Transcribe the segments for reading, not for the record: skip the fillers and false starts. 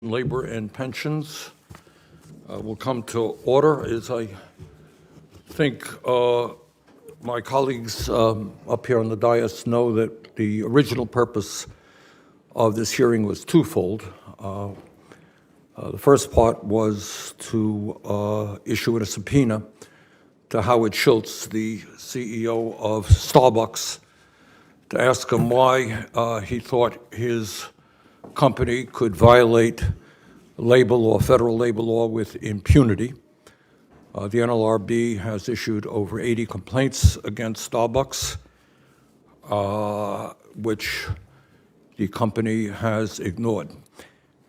Labor and Pensions will come to order. As I think my colleagues up here on the dais know, that the original purpose of this hearing was twofold. The first part was to issue a subpoena to Howard Schultz, the CEO of Starbucks, to ask him why he thought his company could violate labor law, federal labor law, with impunity. The NLRB has issued over 80 complaints against Starbucks, which the company has ignored.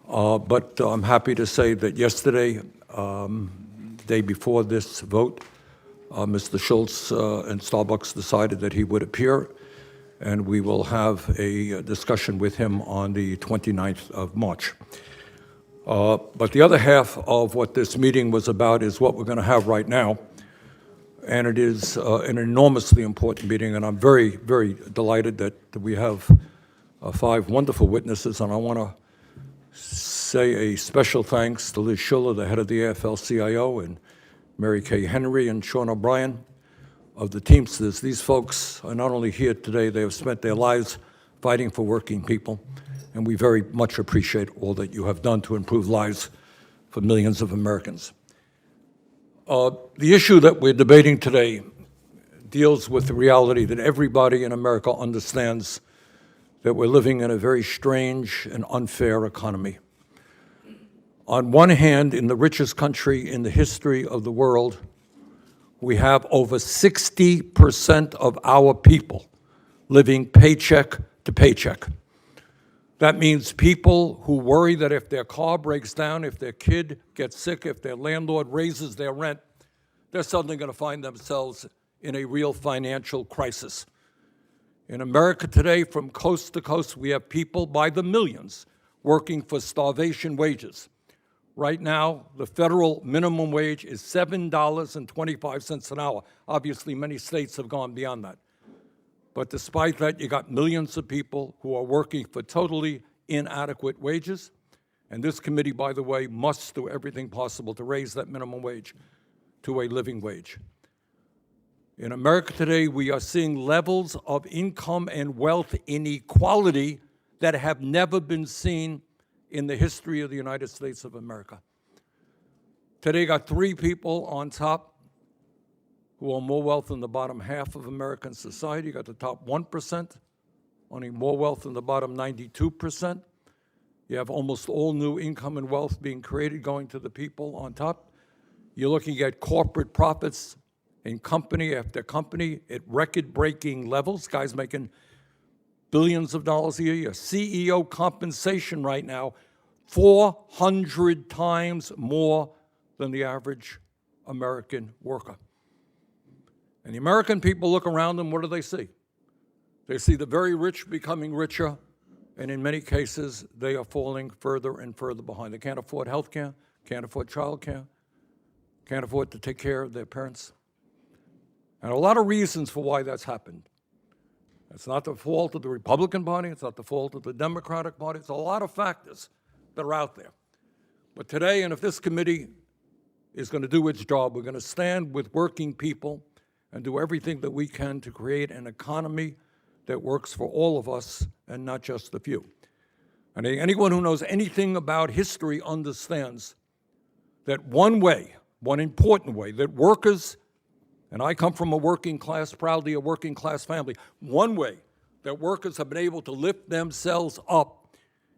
But I'm happy to say that yesterday, the day before this vote, Mr. Schultz and Starbucks decided that he would appear, and we will have a discussion with him on the 29th of March. But the other half of what this meeting was about is what we're going to have right now, and it is an enormously important meeting, and I'm very, very delighted that we have 5 wonderful witnesses, and I want to say a special thanks to Liz Schuller, the head of the AFL-CIO, and Mary Kay Henry and Sean O'Brien of the Teamsters. These folks are not only here today, they have spent their lives fighting for working people, and we very much appreciate all that you have done to improve lives for millions of Americans. The issue that we're debating today deals with the reality that everybody in America understands that we're living in a very strange and unfair economy. On one hand, in the richest country in the history of the world, we have over 60% of our people living paycheck to paycheck. That means people who worry that if their car breaks down, if their kid gets sick, if their landlord raises their rent, they're suddenly going to find themselves in a real financial crisis. In America today, from coast to coast, we have people by the millions working for starvation wages. Right now, the federal minimum wage is $7.25 an hour. Obviously, many states have gone beyond that. But despite that, you got millions of people who are working for totally inadequate wages. And this committee, by the way, must do everything possible to raise that minimum wage to a living wage. In America today, we are seeing levels of income and wealth inequality that have never been seen in the history of the United States of America. Today, got 3 people on top who own more wealth than the bottom half of American society. You got the top 1% owning more wealth than the bottom 92%. You have almost all new income and wealth being created going to the people on top. You're looking at corporate profits in company after company at record-breaking levels, guys making billions of dollars a year. Your CEO compensation right now, 400 times more than the average American worker. And the American people look around them, what do they see? They see the very rich becoming richer, and in many cases, they are falling further and further behind. They can't afford health care, can't afford child care, can't afford to take care of their parents. And a lot of reasons for why that's happened. It's not the fault of the Republican Party, it's not the fault of the Democratic Party, it's a lot of factors that are out there. But today, and if this committee is going to do its job, we're going to stand with working people and do everything that we can to create an economy that works for all of us and not just a few. And anyone who knows anything about history understands that one important way that workers, and I come from a working class, proudly a working class family, one way that workers have been able to lift themselves up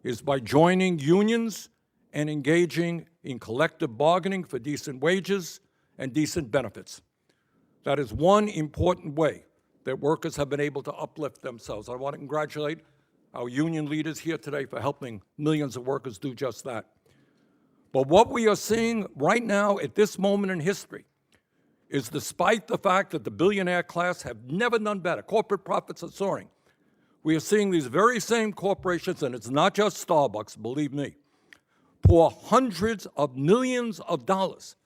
is by joining unions and engaging in collective bargaining for decent wages and decent benefits. That is one important way that workers have been able to uplift themselves. I want to congratulate our union leaders here today for helping millions of workers do just that. But what we are seeing right now at this moment in history is, despite the fact that the billionaire class have never done better, corporate profits are soaring, we are seeing these very same corporations, and it's not just Starbucks, believe me, pour hundreds of millions of dollars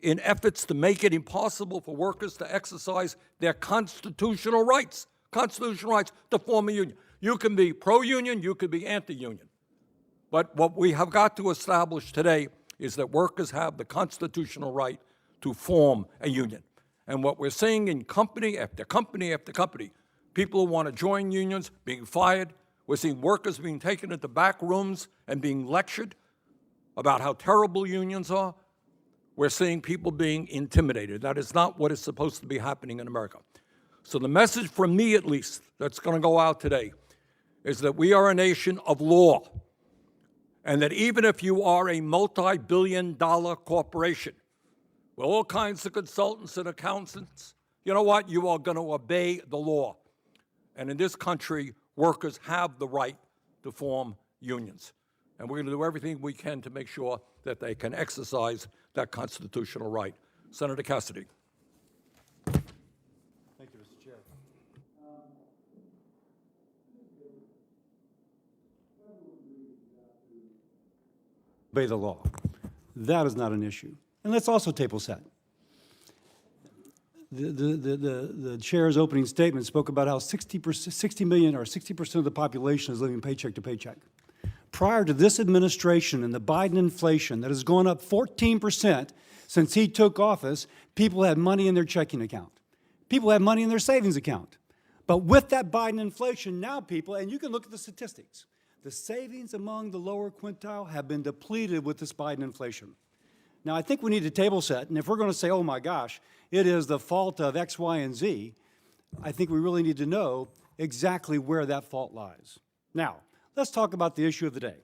in efforts to make it impossible for workers to exercise their constitutional rights to form a union. You can be pro-union, you can be anti-union. But what we have got to establish today is that workers have the constitutional right to form a union. And what we're seeing in company after company after company, people who want to join unions being fired. We're seeing workers being taken into back rooms and being lectured about how terrible unions are. We're seeing people being intimidated. That is not what is supposed to be happening in America. So the message from me, at least, that's going to go out today is that we are a nation of law, and that even if you are a multi-billion-dollar corporation with all kinds of consultants and accountants, you know what? You are going to obey the law. And in this country, workers have the right to form unions. And we're going to do everything we can to make sure that they can exercise that constitutional right. Senator Cassidy. Thank you, Mr. Chair. Obey the law. That is not an issue. And let's also table set. The chair's opening statement spoke about how 60 million or 60% of the population is living paycheck to paycheck. Prior to this administration and the Biden inflation that has gone up 14% since he took office, people had money in their checking account. People had money in their savings account. But with that Biden inflation, now people, and you can look at the statistics, the savings among the lower quintile have been depleted with this Biden inflation. Now, I think we need a table set, and if we're going to say, oh my gosh, it is the fault of X, Y, and Z, I think we really need to know exactly where that fault lies. Now, let's talk about the issue of the day.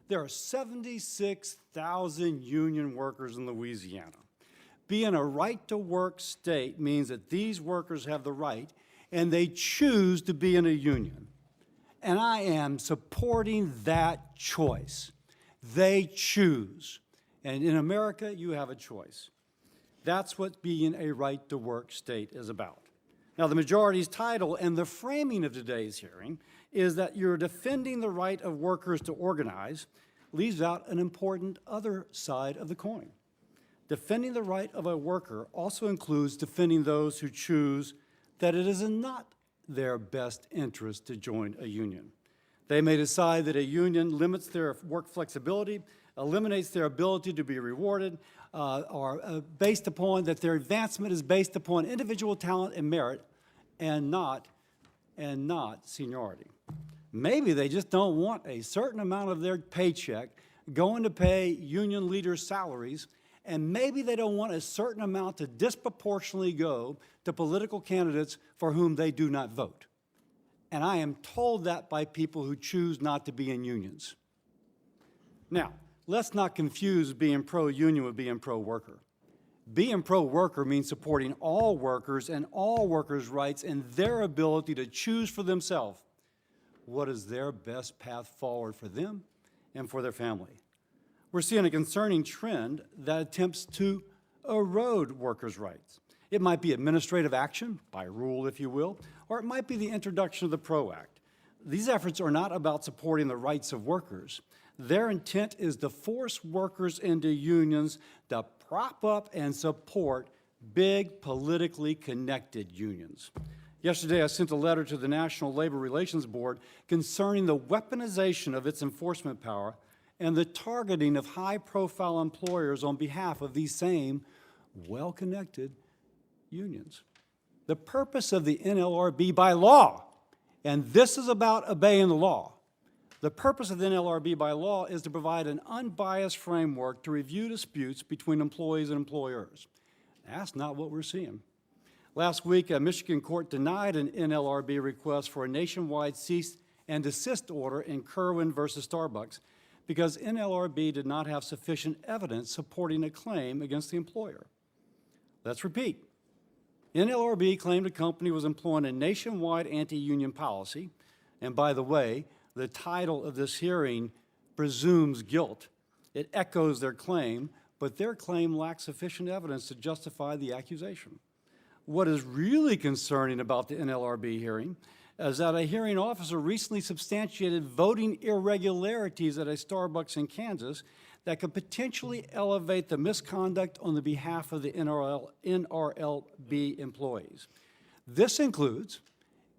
There are 76,000 union workers in Louisiana. Being a right-to-work state means that these workers have the right, and they choose to be in a union. And I am supporting that choice. They choose. And in America, you have a choice. That's what being a right-to-work state is about. Now, the majority's title and the framing of today's hearing is that you're defending the right of workers to organize, leaves out an important other side of the coin. Defending the right of a worker also includes defending those who choose that it is not their best interest to join a union. They may decide that a union limits their work flexibility, eliminates their ability to be rewarded, or based upon that their advancement is based upon individual talent and merit and not seniority. Maybe they just don't want a certain amount of their paycheck going to pay union leaders' salaries, and maybe they don't want a certain amount to disproportionately go to political candidates for whom they do not vote. And I am told that by people who choose not to be in unions. Now, let's not confuse being pro-union with being pro-worker. Being pro-worker means supporting all workers and all workers' rights and their ability to choose for themselves what is their best path forward for them and for their family. We're seeing a concerning trend that attempts to erode workers' rights. It might be administrative action, by rule if you will, or it might be the introduction of the PRO Act. These efforts are not about supporting the rights of workers. Their intent is to force workers into unions to prop up and support big politically connected unions. Yesterday, I sent a letter to the National Labor Relations Board concerning the weaponization of its enforcement power and the targeting of high-profile employers on behalf of these same well-connected unions. The purpose of the NLRB by law, and this is about obeying the law, the purpose of the NLRB by law is to provide an unbiased framework to review disputes between employees and employers. That's not what we're seeing. Last week, a Michigan court denied an NLRB request for a nationwide cease and desist order in Kerwin versus Starbucks because NLRB did not have sufficient evidence supporting a claim against the employer. Let's repeat. NLRB claimed a company was employing a nationwide anti-union policy, and by the way, the title of this hearing presumes guilt. It echoes their claim, but their claim lacks sufficient evidence to justify the accusation. What is really concerning about the NLRB hearing is that a hearing officer recently substantiated voting irregularities at a Starbucks in Kansas that could potentially elevate the misconduct on the behalf of the NRLB employees. This includes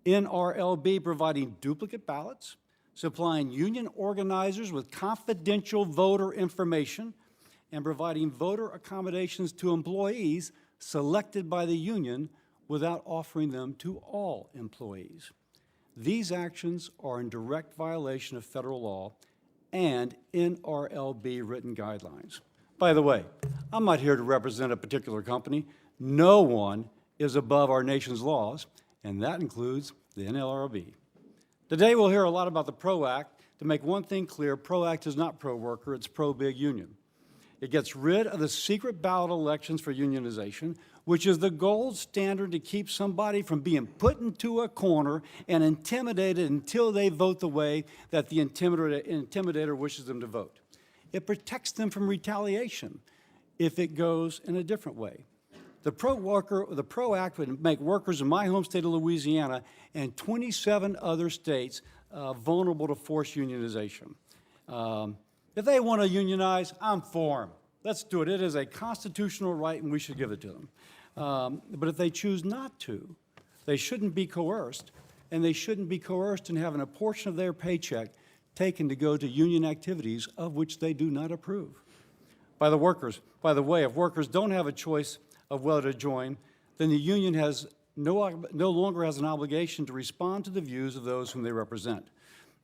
NRLB providing duplicate ballots, supplying union organizers with confidential voter information, and providing voter accommodations to employees selected by the union without offering them to all employees. These actions are in direct violation of federal law and NRLB written guidelines. By the way, I'm not here to represent a particular company. No one is above our nation's laws, and that includes the NLRB. Today we'll hear a lot about the PRO Act. To make one thing clear, PRO Act is not pro-worker, it's pro-big union. It gets rid of the secret ballot elections for unionization, which is the gold standard to keep somebody from being put into a corner and intimidated until they vote the way that the intimidator wishes them to vote. It protects them from retaliation if it goes in a different way. The PRO Act would make workers in my home state of Louisiana and 27 other states vulnerable to forced unionization. If they want to unionize, I'm for them. Let's do it. It is a constitutional right, and we should give it to them. But if they choose not to, they shouldn't be coerced, and they shouldn't be coerced in having a portion of their paycheck taken to go to union activities of which they do not approve. By the way, if workers don't have a choice of whether to join, then the union no longer has an obligation to respond to the views of those whom they represent.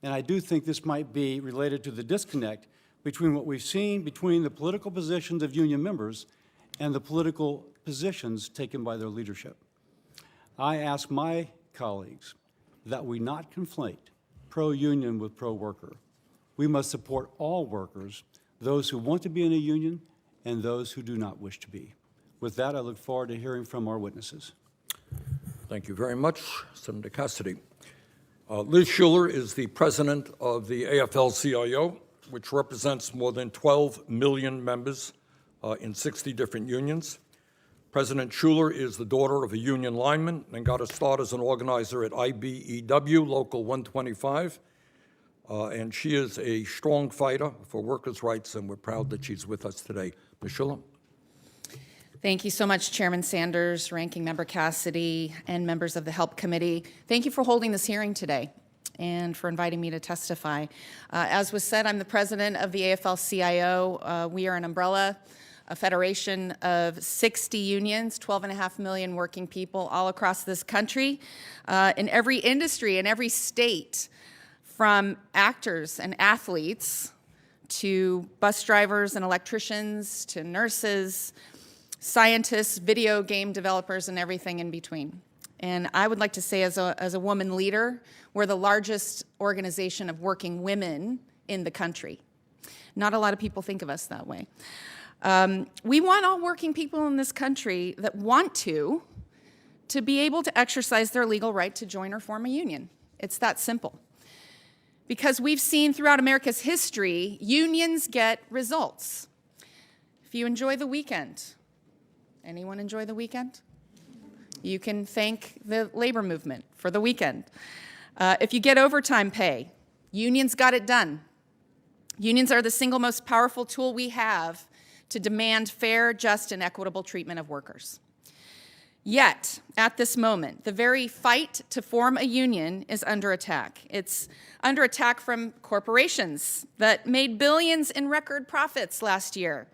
And I do think this might be related to the disconnect between what we've seen between the political positions of union members and the political positions taken by their leadership. I ask my colleagues that we not conflate pro-union with pro-worker. We must support all workers, those who want to be in a union and those who do not wish to be. With that, I look forward to hearing from our witnesses. Thank you very much, Senator Cassidy. Liz Shuler is the president of the AFL-CIO, which represents more than 12 million members in 60 different unions. President Shuler is the daughter of a union lineman and got a start as an organizer at IBEW Local 125. And she is a strong fighter for workers' rights, and we're proud that she's with us today. Ms. Shuler. Thank you so much, Chairman Sanders, Ranking Member Cassidy, and members of the HELP Committee. Thank you for holding this hearing today and for inviting me to testify. As was said, I'm the president of the AFL-CIO. We are an umbrella, a federation of 60 unions, 12.5 million working people all across this country, in every industry, in every state, from actors and athletes to bus drivers and electricians to nurses, scientists, video game developers, and everything in between. And I would like to say, as a woman leader, we're the largest organization of working women in the country. Not a lot of people think of us that way. We want all working people in this country that want to be able to exercise their legal right to join or form a union. It's that simple. Because we've seen throughout America's history, unions get results. If you enjoy the weekend, anyone enjoy the weekend? You can thank the labor movement for the weekend. If you get overtime pay, unions got it done. Unions are the single most powerful tool we have to demand fair, just, and equitable treatment of workers. Yet, at this moment, the very fight to form a union is under attack. It's under attack from corporations that made billions in record profits last year,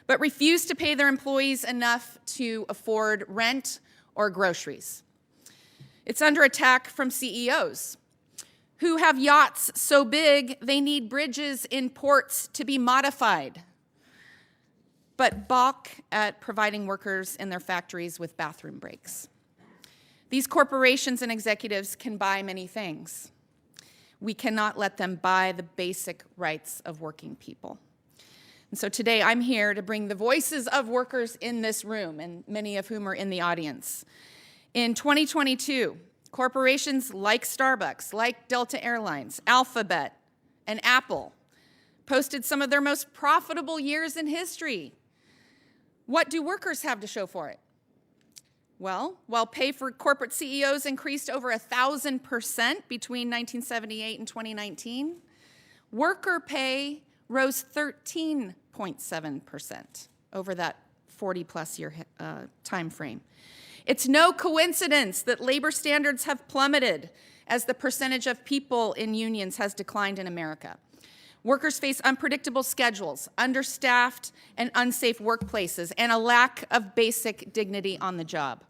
but refused to pay their employees enough to afford rent or groceries. It's under attack from CEOs who have yachts so big they need bridges in ports to be modified, but balk at providing workers in their factories with bathroom breaks. These corporations and executives can buy many things. We cannot let them buy the basic rights of working people. And so today I'm here to bring the voices of workers in this room, and many of whom are in the audience. In 2022, corporations like Starbucks, like Delta Airlines, Alphabet, and Apple posted some of their most profitable years in history. What do workers have to show for it? Well, while pay for corporate CEOs increased over 1,000% between 1978 and 2019, worker pay rose 13.7% over that 40-plus year time frame. It's no coincidence that labor standards have plummeted as the percentage of people in unions has declined in America. Workers face unpredictable schedules, understaffed and unsafe workplaces, and a lack of basic dignity on the job.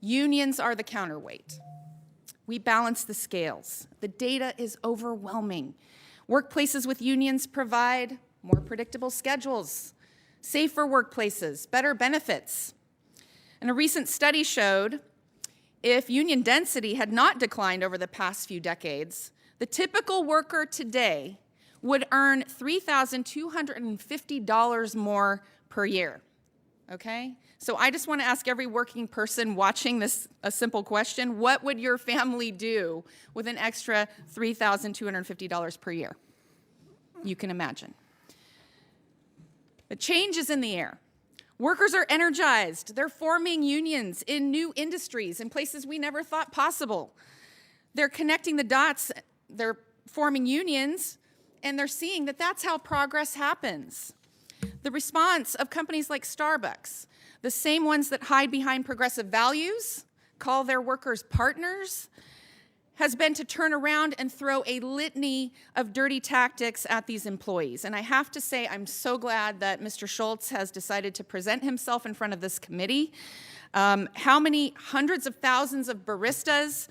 Unions are the counterweight. We balance the scales. The data is overwhelming. Workplaces with unions provide more predictable schedules, safer workplaces, better benefits. And a recent study showed if union density had not declined over the past few decades, the typical worker today would earn $3,250 more per year, okay? So I just want to ask every working person watching this a simple question. What would your family do with an extra $3,250 per year? You can imagine. But change is in the air. Workers are energized. They're forming unions in new industries, in places we never thought possible. They're connecting the dots. They're forming unions, and they're seeing that that's how progress happens. The response of companies like Starbucks, the same ones that hide behind progressive values, call their workers partners, has been to turn around and throw a litany of dirty tactics at these employees. And I have to say, I'm so glad that Mr. Schultz has decided to present himself in front of this committee. How many hundreds of thousands of baristas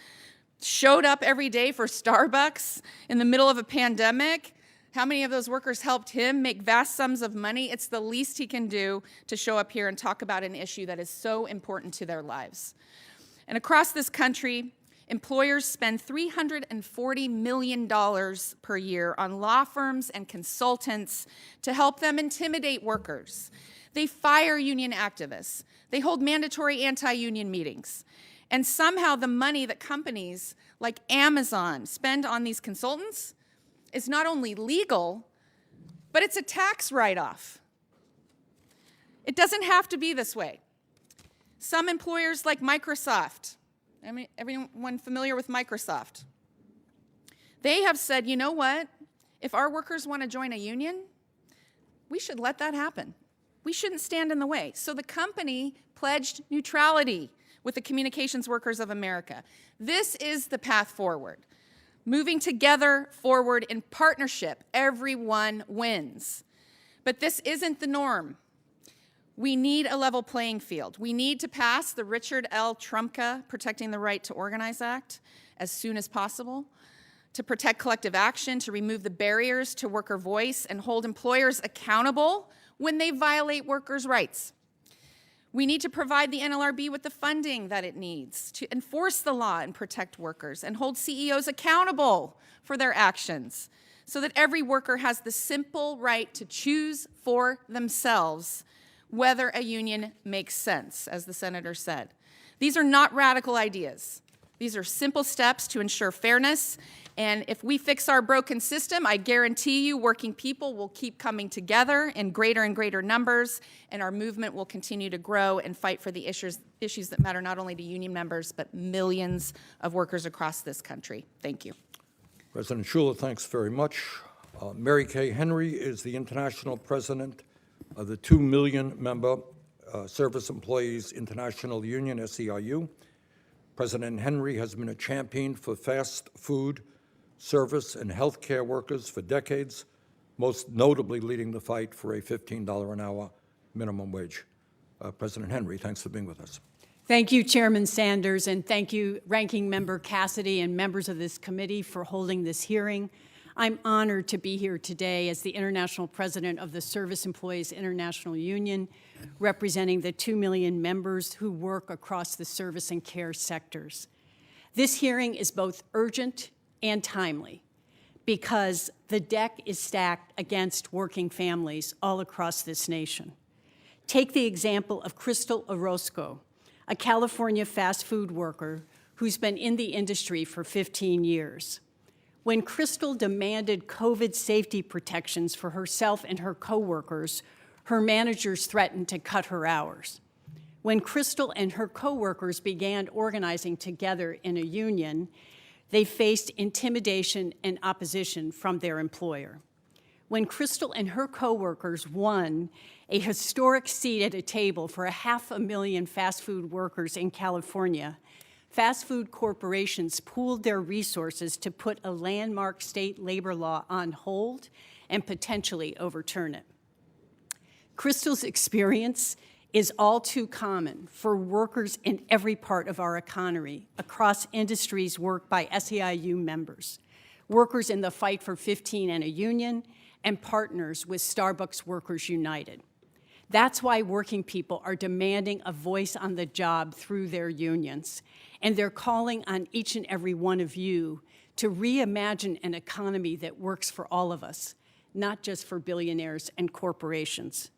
showed up every day for Starbucks in the middle of a pandemic? How many of those workers helped him make vast sums of money? It's the least he can do to show up here and talk about an issue that is so important to their lives. And across this country, employers spend $340 million per year on law firms and consultants to help them intimidate workers. They fire union activists. They hold mandatory anti-union meetings. And somehow the money that companies like Amazon spend on these consultants is not only legal, but it's a tax write-off. It doesn't have to be this way. Some employers like Microsoft, I mean, everyone familiar with Microsoft? They have said, you know what? If our workers want to join a union, we should let that happen. We shouldn't stand in the way. So the company pledged neutrality with the Communications Workers of America. This is the path forward. Moving together forward in partnership, everyone wins. But this isn't the norm. We need a level playing field. We need to pass the Richard L. Trumka Protecting the Right to Organize Act as soon as possible, to protect collective action, to remove the barriers to worker voice, and hold employers accountable when they violate workers' rights. We need to provide the NLRB with the funding that it needs to enforce the law and protect workers and hold CEOs accountable for their actions so that every worker has the simple right to choose for themselves whether a union makes sense, as the senator said. These are not radical ideas. These are simple steps to ensure fairness, and if we fix our broken system, I guarantee you working people will keep coming together in greater and greater numbers, and our movement will continue to grow and fight for the issues that matter not only to union members, but millions of workers across this country. Thank you. President Schuller, thanks very much. Mary Kay Henry is the international president of the 2 million member Service Employees International Union, SEIU. President Henry has been a champion for fast food, service, and healthcare workers for decades, most notably leading the fight for a $15 an hour minimum wage. President Henry, thanks for being with us. Thank you, Chairman Sanders, and thank you, Ranking Member Cassidy and members of this committee for holding this hearing. I'm honored to be here today as the International President of the Service Employees International Union, representing the 2 million members who work across the service and care sectors. This hearing is both urgent and timely because the deck is stacked against working families all across this nation. Take the example of Crystal Orozco, a California fast food worker who's been in the industry for 15 years. When Crystal demanded COVID safety protections for herself and her coworkers, her managers threatened to cut her hours. When Crystal and her coworkers began organizing together in a union, they faced intimidation and opposition from their employer. when Crystal and her coworkers won a historic seat at a table for 500,000 fast food workers in California, fast food corporations pooled their resources to put a landmark state labor law on hold and potentially overturn it. Crystal's experience is all too common for workers in every part of our economy, across industries worked by SEIU members, workers in the Fight for 15 and a union, and partners with Starbucks Workers United. That's why working people are demanding a voice on the job through their unions, and they're calling on each and every one of you to reimagine an economy that works for all of us, not just for billionaires and corporations.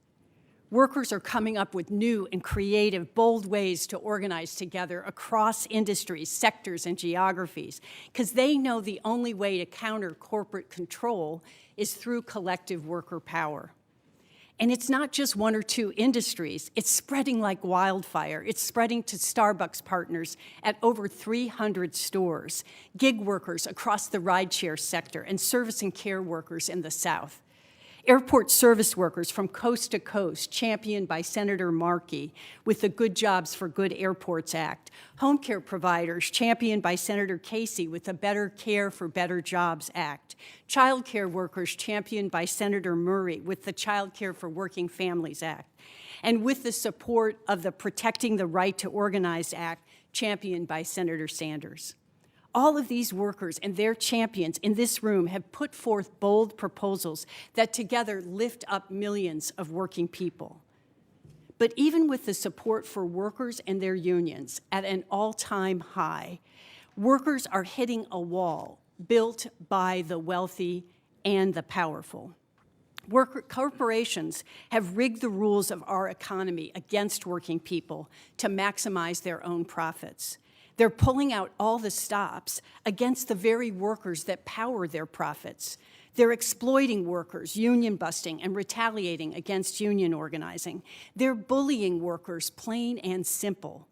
Workers are coming up with new and creative, bold ways to organize together across industries, sectors, and geographies, because they know the only way to counter corporate control is through collective worker power. And it's not just one or two industries. It's spreading like wildfire. It's spreading to Starbucks partners at over 300 stores, gig workers across the rideshare sector, and service and care workers in the South. Airport service workers from coast to coast, championed by Senator Markey with the Good Jobs for Good Airports Act. Home care providers, championed by Senator Casey with the Better Care for Better Jobs Act. Child care workers, championed by Senator Murray with the Child Care for Working Families Act. And with the support of the Protecting the Right to Organize Act, championed by Senator Sanders. All of these workers and their champions in this room have put forth bold proposals that together lift up millions of working people. But even with the support for workers and their unions at an all-time high, workers are hitting a wall built by the wealthy and the powerful. Corporations have rigged the rules of our economy against working people to maximize their own profits. They're pulling out all the stops against the very workers that power their profits. They're exploiting workers, union busting, and retaliating against union organizing. They're bullying workers, plain and simple,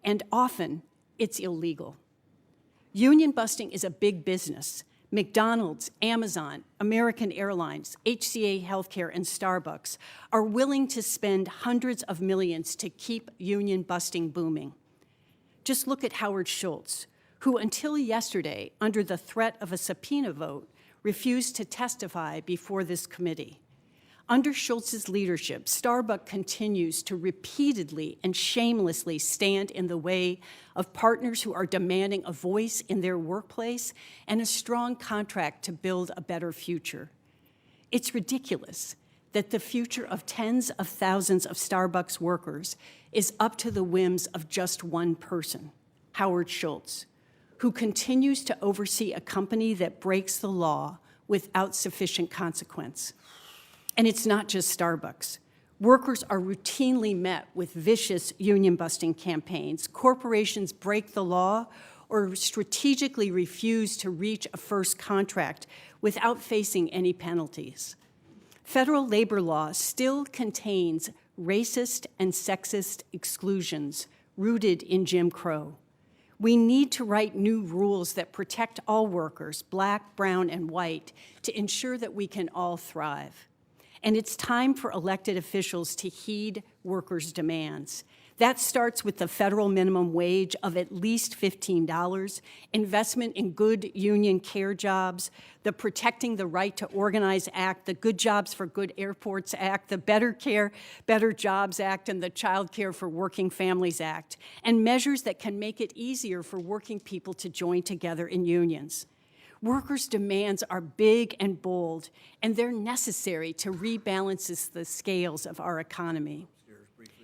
and often it's illegal. Union busting is a big business. McDonald's, Amazon, American Airlines, HCA Healthcare, and Starbucks are willing to spend hundreds of millions to keep union busting booming. Just look at Howard Schultz, who until yesterday, under the threat of a subpoena vote, refused to testify before this committee. Under Schultz's leadership, Starbucks continues to repeatedly and shamelessly stand in the way of partners who are demanding a voice in their workplace and a strong contract to build a better future. It's ridiculous that the future of tens of thousands of Starbucks workers is up to the whims of just one person, Howard Schultz, who continues to oversee a company that breaks the law without sufficient consequence. And it's not just Starbucks. Workers are routinely met with vicious union-busting campaigns. Corporations break the law or strategically refuse to reach a first contract without facing any penalties. Federal labor law still contains racist and sexist exclusions rooted in Jim Crow. We need to write new rules that protect all workers, black, brown, and white, to ensure that we can all thrive. And it's time for elected officials to heed workers' demands. That starts with the federal minimum wage of at least $15, investment in good union care jobs, the Protecting the Right to Organize Act, the Good Jobs for Good Airports Act, the Better Care, Better Jobs Act, and the Child Care for Working Families Act, and measures that can make it easier for working people to join together in unions. Workers' demands are big and bold, and they're necessary to rebalance the scales of our economy.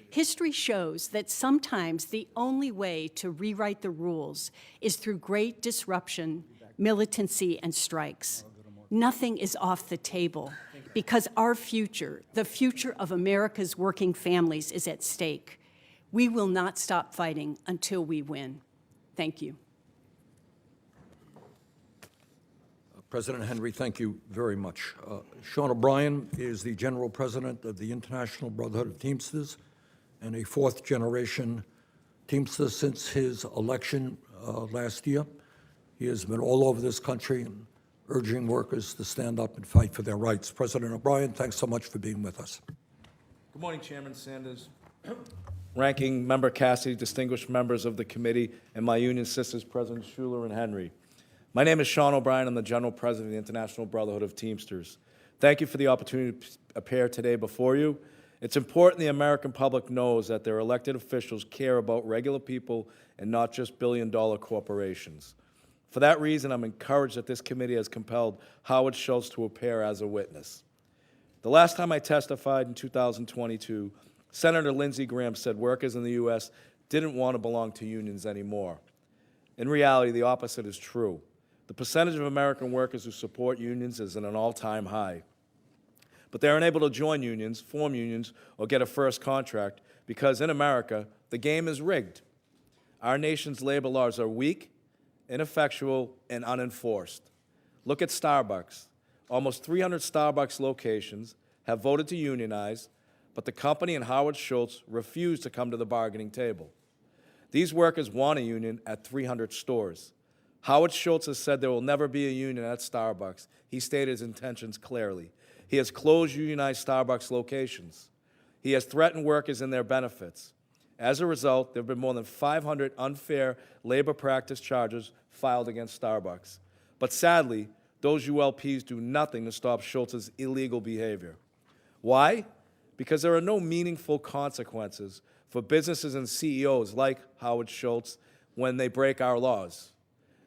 History shows that sometimes the only way to rewrite the rules is through great disruption, militancy, and strikes. Nothing is off the table because our future, the future of America's working families, is at stake. We will not stop fighting until we win. Thank you. President Henry, thank you very much. Sean O'Brien is the General President of the International Brotherhood of Teamsters and a fourth-generation Teamster since his election last year. He has been all over this country, urging workers to stand up and fight for their rights. President O'Brien, thanks so much for being with us. Good morning, Chairman Sanders, Ranking Member Cassidy, distinguished members of the committee, and my union sisters, President Schuler and Henry. My name is Sean O'Brien. I'm the General President of the International Brotherhood of Teamsters. Thank you for the opportunity to appear today before you. It's important the American public knows that their elected officials care about regular people and not just billion-dollar corporations. For that reason, I'm encouraged that this committee has compelled Howard Schultz to appear as a witness. The last time I testified in 2022, Senator Lindsey Graham said workers in the U.S. didn't want to belong to unions anymore. In reality, the opposite is true. The percentage of American workers who support unions is at an all-time high. But they're unable to join unions, form unions, or get a first contract because in America, the game is rigged. Our nation's labor laws are weak, ineffectual, and unenforced. Look at Starbucks. Almost 300 Starbucks locations have voted to unionize, but the company and Howard Schultz refused to come to the bargaining table. These workers want a union at 300 stores. Howard Schultz has said there will never be a union at Starbucks. He stated his intentions clearly. He has closed unionized Starbucks locations. He has threatened workers in their benefits. As a result, there have been more than 500 unfair labor practice charges filed against Starbucks. But sadly, those ULPs do nothing to stop Schultz's illegal behavior. Why? Because there are no meaningful consequences for businesses and CEOs like Howard Schultz when they break our laws.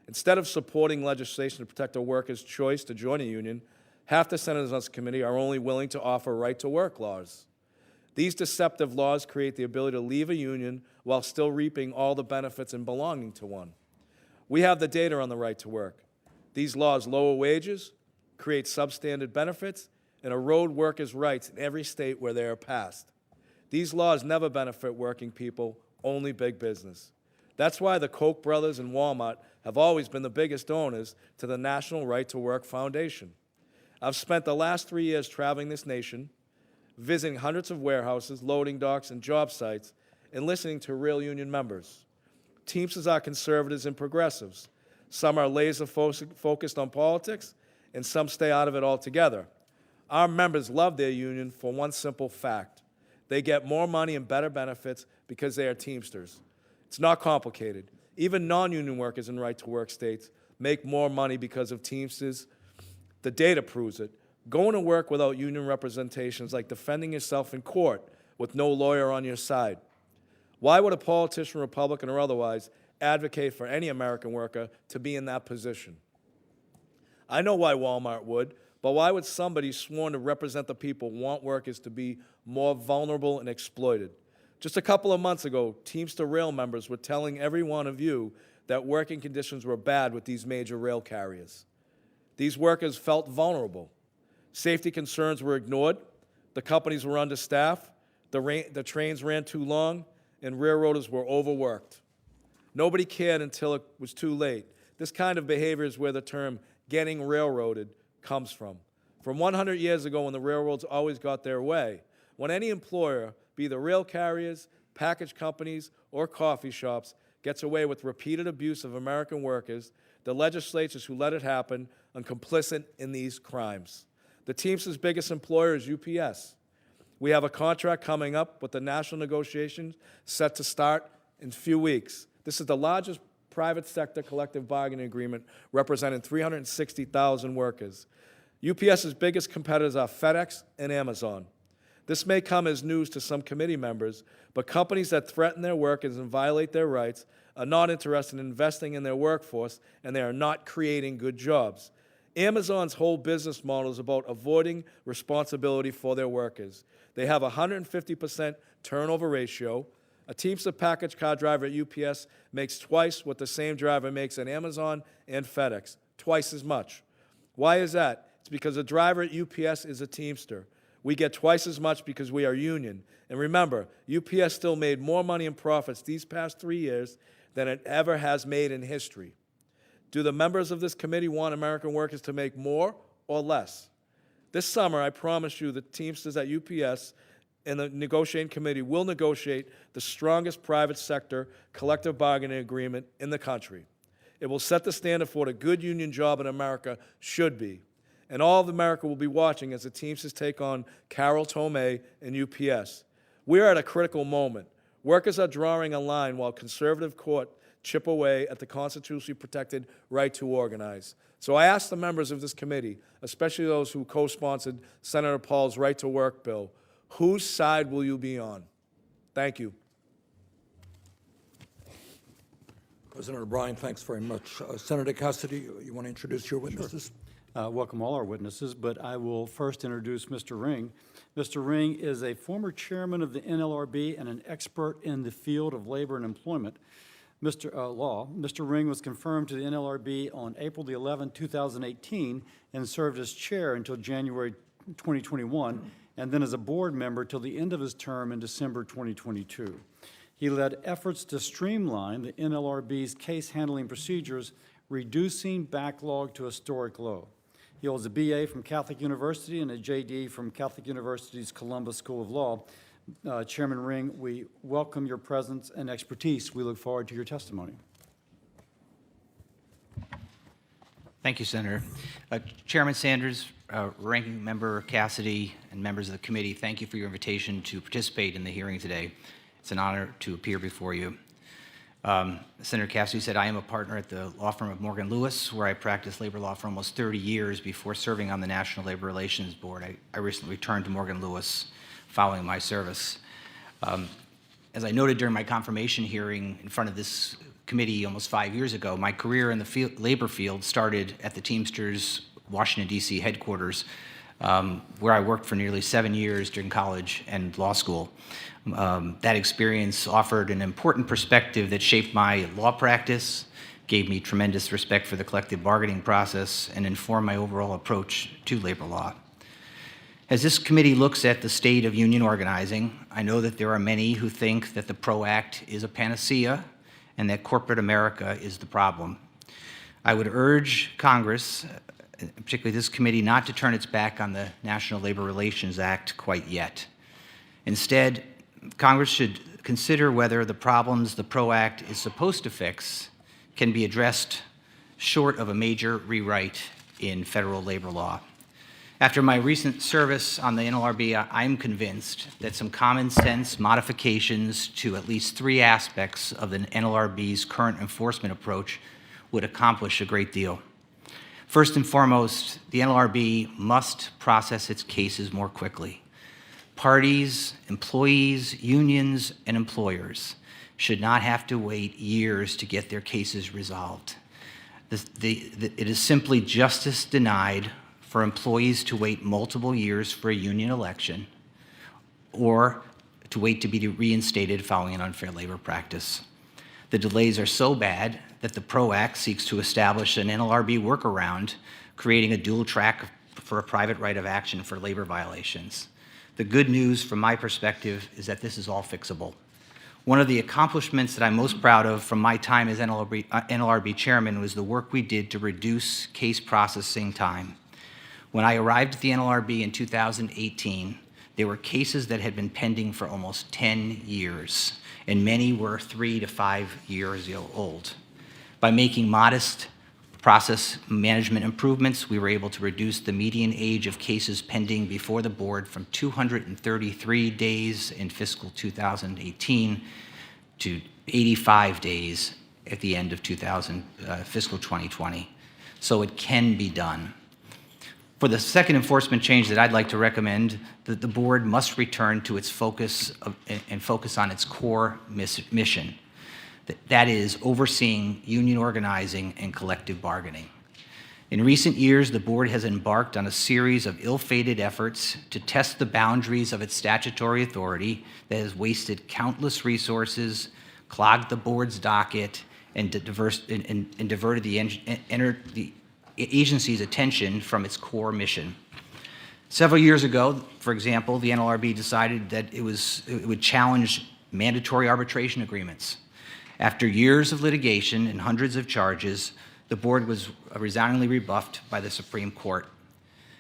Instead of supporting legislation to protect a worker's choice to join a union, half the senators on this committee are only willing to offer right-to-work laws. These deceptive laws create the ability to leave a union while still reaping all the benefits and belonging to one. We have the data on the right to work. These laws lower wages, create substandard benefits, and erode workers' rights in every state where they are passed. These laws never benefit working people, only big business. That's why the Koch brothers and Walmart have always been the biggest donors to the National Right to Work Foundation. I've spent the last 3 years traveling this nation, visiting hundreds of warehouses, loading docks, and job sites, and listening to real union members. Teamsters are conservatives and progressives. Some are laser-focused on politics, and some stay out of it altogether. Our members love their union for one simple fact. They get more money and better benefits because they are Teamsters. It's not complicated. Even non-union workers in right-to-work states make more money because of Teamsters. The data proves it. Going to work without union representation is like defending yourself in court with no lawyer on your side. Why would a politician, Republican or otherwise, advocate for any American worker to be in that position? I know why Walmart would, but why would somebody sworn to represent the people want workers to be more vulnerable and exploited? Just a couple of months ago, Teamster Rail members were telling every one of you that working conditions were bad with these major rail carriers. These workers felt vulnerable. Safety concerns were ignored, the companies were understaffed, the trains ran too long, and railroaders were overworked. Nobody cared until it was too late. This kind of behavior is where the term getting railroaded comes from. From 100 years ago, when the railroads always got their way, when any employer, be the rail carriers, package companies, or coffee shops, gets away with repeated abuse of American workers, the legislatures who let it happen are complicit in these crimes. The Teamsters' biggest employer is UPS. We have a contract coming up with the national negotiations set to start in a few weeks. This is the largest private sector collective bargaining agreement representing 360,000 workers. UPS's biggest competitors are FedEx and Amazon. This may come as news to some committee members, but companies that threaten their workers and violate their rights are not interested in investing in their workforce, and they are not creating good jobs. Amazon's whole business model is about avoiding responsibility for their workers. They have a 150% turnover ratio. A Teamster package car driver at UPS makes twice what the same driver makes at Amazon and FedEx, twice as much. Why is that? It's because a driver at UPS is a Teamster. We get twice as much because we are union. And remember, UPS still made more money in profits these past 3 years than it ever has made in history. Do the members of this committee want American workers to make more or less? This summer, I promise you the Teamsters at UPS and the negotiating committee will negotiate the strongest private sector collective bargaining agreement in the country. It will set the standard for what a good union job in America should be. And all of America will be watching as the Teamsters take on Carroll Tomei and UPS. We are at a critical moment. Workers are drawing a line while conservative court chip away at the constitutionally protected right to organize. So I ask the members of this committee, especially those who co-sponsored Senator Paul's Right to Work bill, whose side will you be on? Thank you. President O'Brien, thanks very much. Senator Cassidy, you want to introduce your witnesses? Welcome all our witnesses, but I will first introduce Mr. Ring. Mr. Ring is a former chairman of the NLRB and an expert in the field of labor and employment. Mr. Ring was confirmed to the NLRB on April the 11th, 2018, and served as chair until January 2021, and then as a board member till the end of his term in December 2022. He led efforts to streamline the NLRB's case handling procedures, reducing backlog to a historic low. He holds a BA from Catholic University and a JD from Catholic University's Columbus School of Law. Chairman Ring, we welcome your presence and expertise. We look forward to your testimony. Thank you, Senator. Chairman Sanders, Ranking Member Cassidy, and members of the committee, thank you for your invitation to participate in the hearing today. It's an honor to appear before you. Senator Cassidy said I am a partner at the law firm of Morgan Lewis, where I practiced labor law for almost 30 years before serving on the National Labor Relations Board. I recently returned to Morgan Lewis following my service. As I noted during my confirmation hearing in front of this committee almost 5 years ago, my career in the labor field started at the Teamsters Washington, D.C. headquarters, where I worked for nearly 7 years during college and law school. That experience offered an important perspective that shaped my law practice, gave me tremendous respect for the collective bargaining process, and informed my overall approach to labor law. As this committee looks at the state of union organizing, I know that there are many who think that the PRO Act is a panacea and that corporate America is the problem. I would urge Congress, particularly this committee, not to turn its back on the National Labor Relations Act quite yet. Instead, Congress should consider whether the problems the PRO Act is supposed to fix can be addressed short of a major rewrite in federal labor law. After my recent service on the NLRB, I'm convinced that some common sense modifications to at least 3 aspects of the NLRB's current enforcement approach would accomplish a great deal. First and foremost, the NLRB must process its cases more quickly. Parties, employees, unions, and employers should not have to wait years to get their cases resolved. It is simply justice denied for employees to wait multiple years for a union election or to wait to be reinstated following an unfair labor practice. The delays are so bad that the PRO Act seeks to establish an NLRB workaround, creating a dual track for a private right of action for labor violations. The good news from my perspective is that this is all fixable. One of the accomplishments that I'm most proud of from my time as NLRB chairman was the work we did to reduce case processing time. When I arrived at the NLRB in 2018, there were cases that had been pending for almost 10 years, and many were 3 to 5 years old. By making modest process management improvements, we were able to reduce the median age of cases pending before the board from 233 days in fiscal 2018 to 85 days at the end of fiscal 2020. So it can be done. For the second enforcement change that I'd like to recommend, that the board must return to its focus and focus on its core mission. That is overseeing union organizing and collective bargaining. In recent years, the board has embarked on a series of ill-fated efforts to test the boundaries of its statutory authority that has wasted countless resources, clogged the board's docket, and diverted the agency's attention from its core mission. Several years ago, for example, the NLRB decided that it would challenge mandatory arbitration agreements. After years of litigation and hundreds of charges, the board was resoundingly rebuffed by the Supreme Court.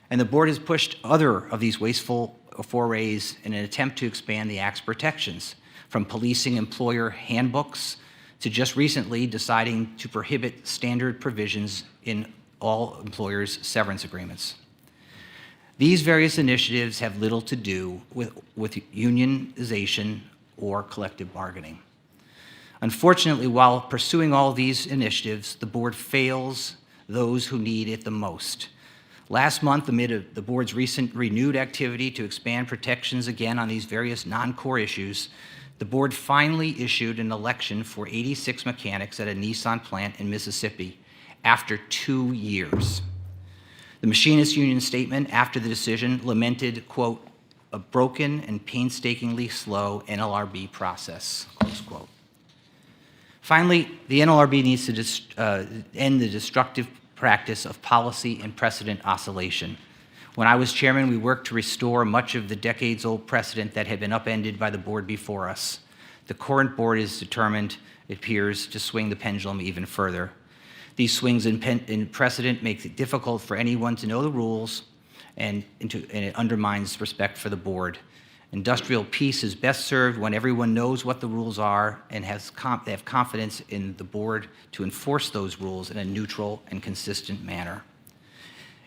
And the board has pushed other of these wasteful forays in an attempt to expand the Act's protections, from policing employer handbooks to just recently deciding to prohibit standard provisions in all employers' severance agreements. These various initiatives have little to do with unionization or collective bargaining. Unfortunately, while pursuing all these initiatives, the board fails those who need it the most. Last month, amid the board's recent renewed activity to expand protections again on these various non-core issues, the board finally issued an election for 86 mechanics at a Nissan plant in Mississippi after 2 years. The machinist union statement after the decision lamented, quote, a broken and painstakingly slow NLRB process, close quote. Finally, the NLRB needs to end the destructive practice of policy and precedent oscillation. When I was chairman, we worked to restore much of the decades-old precedent that had been upended by the board before us. The current board is determined, it appears, to swing the pendulum even further. These swings in precedent make it difficult for anyone to know the rules, and it undermines respect for the board. Industrial peace is best served when everyone knows what the rules are and they have confidence in the board to enforce those rules in a neutral and consistent manner.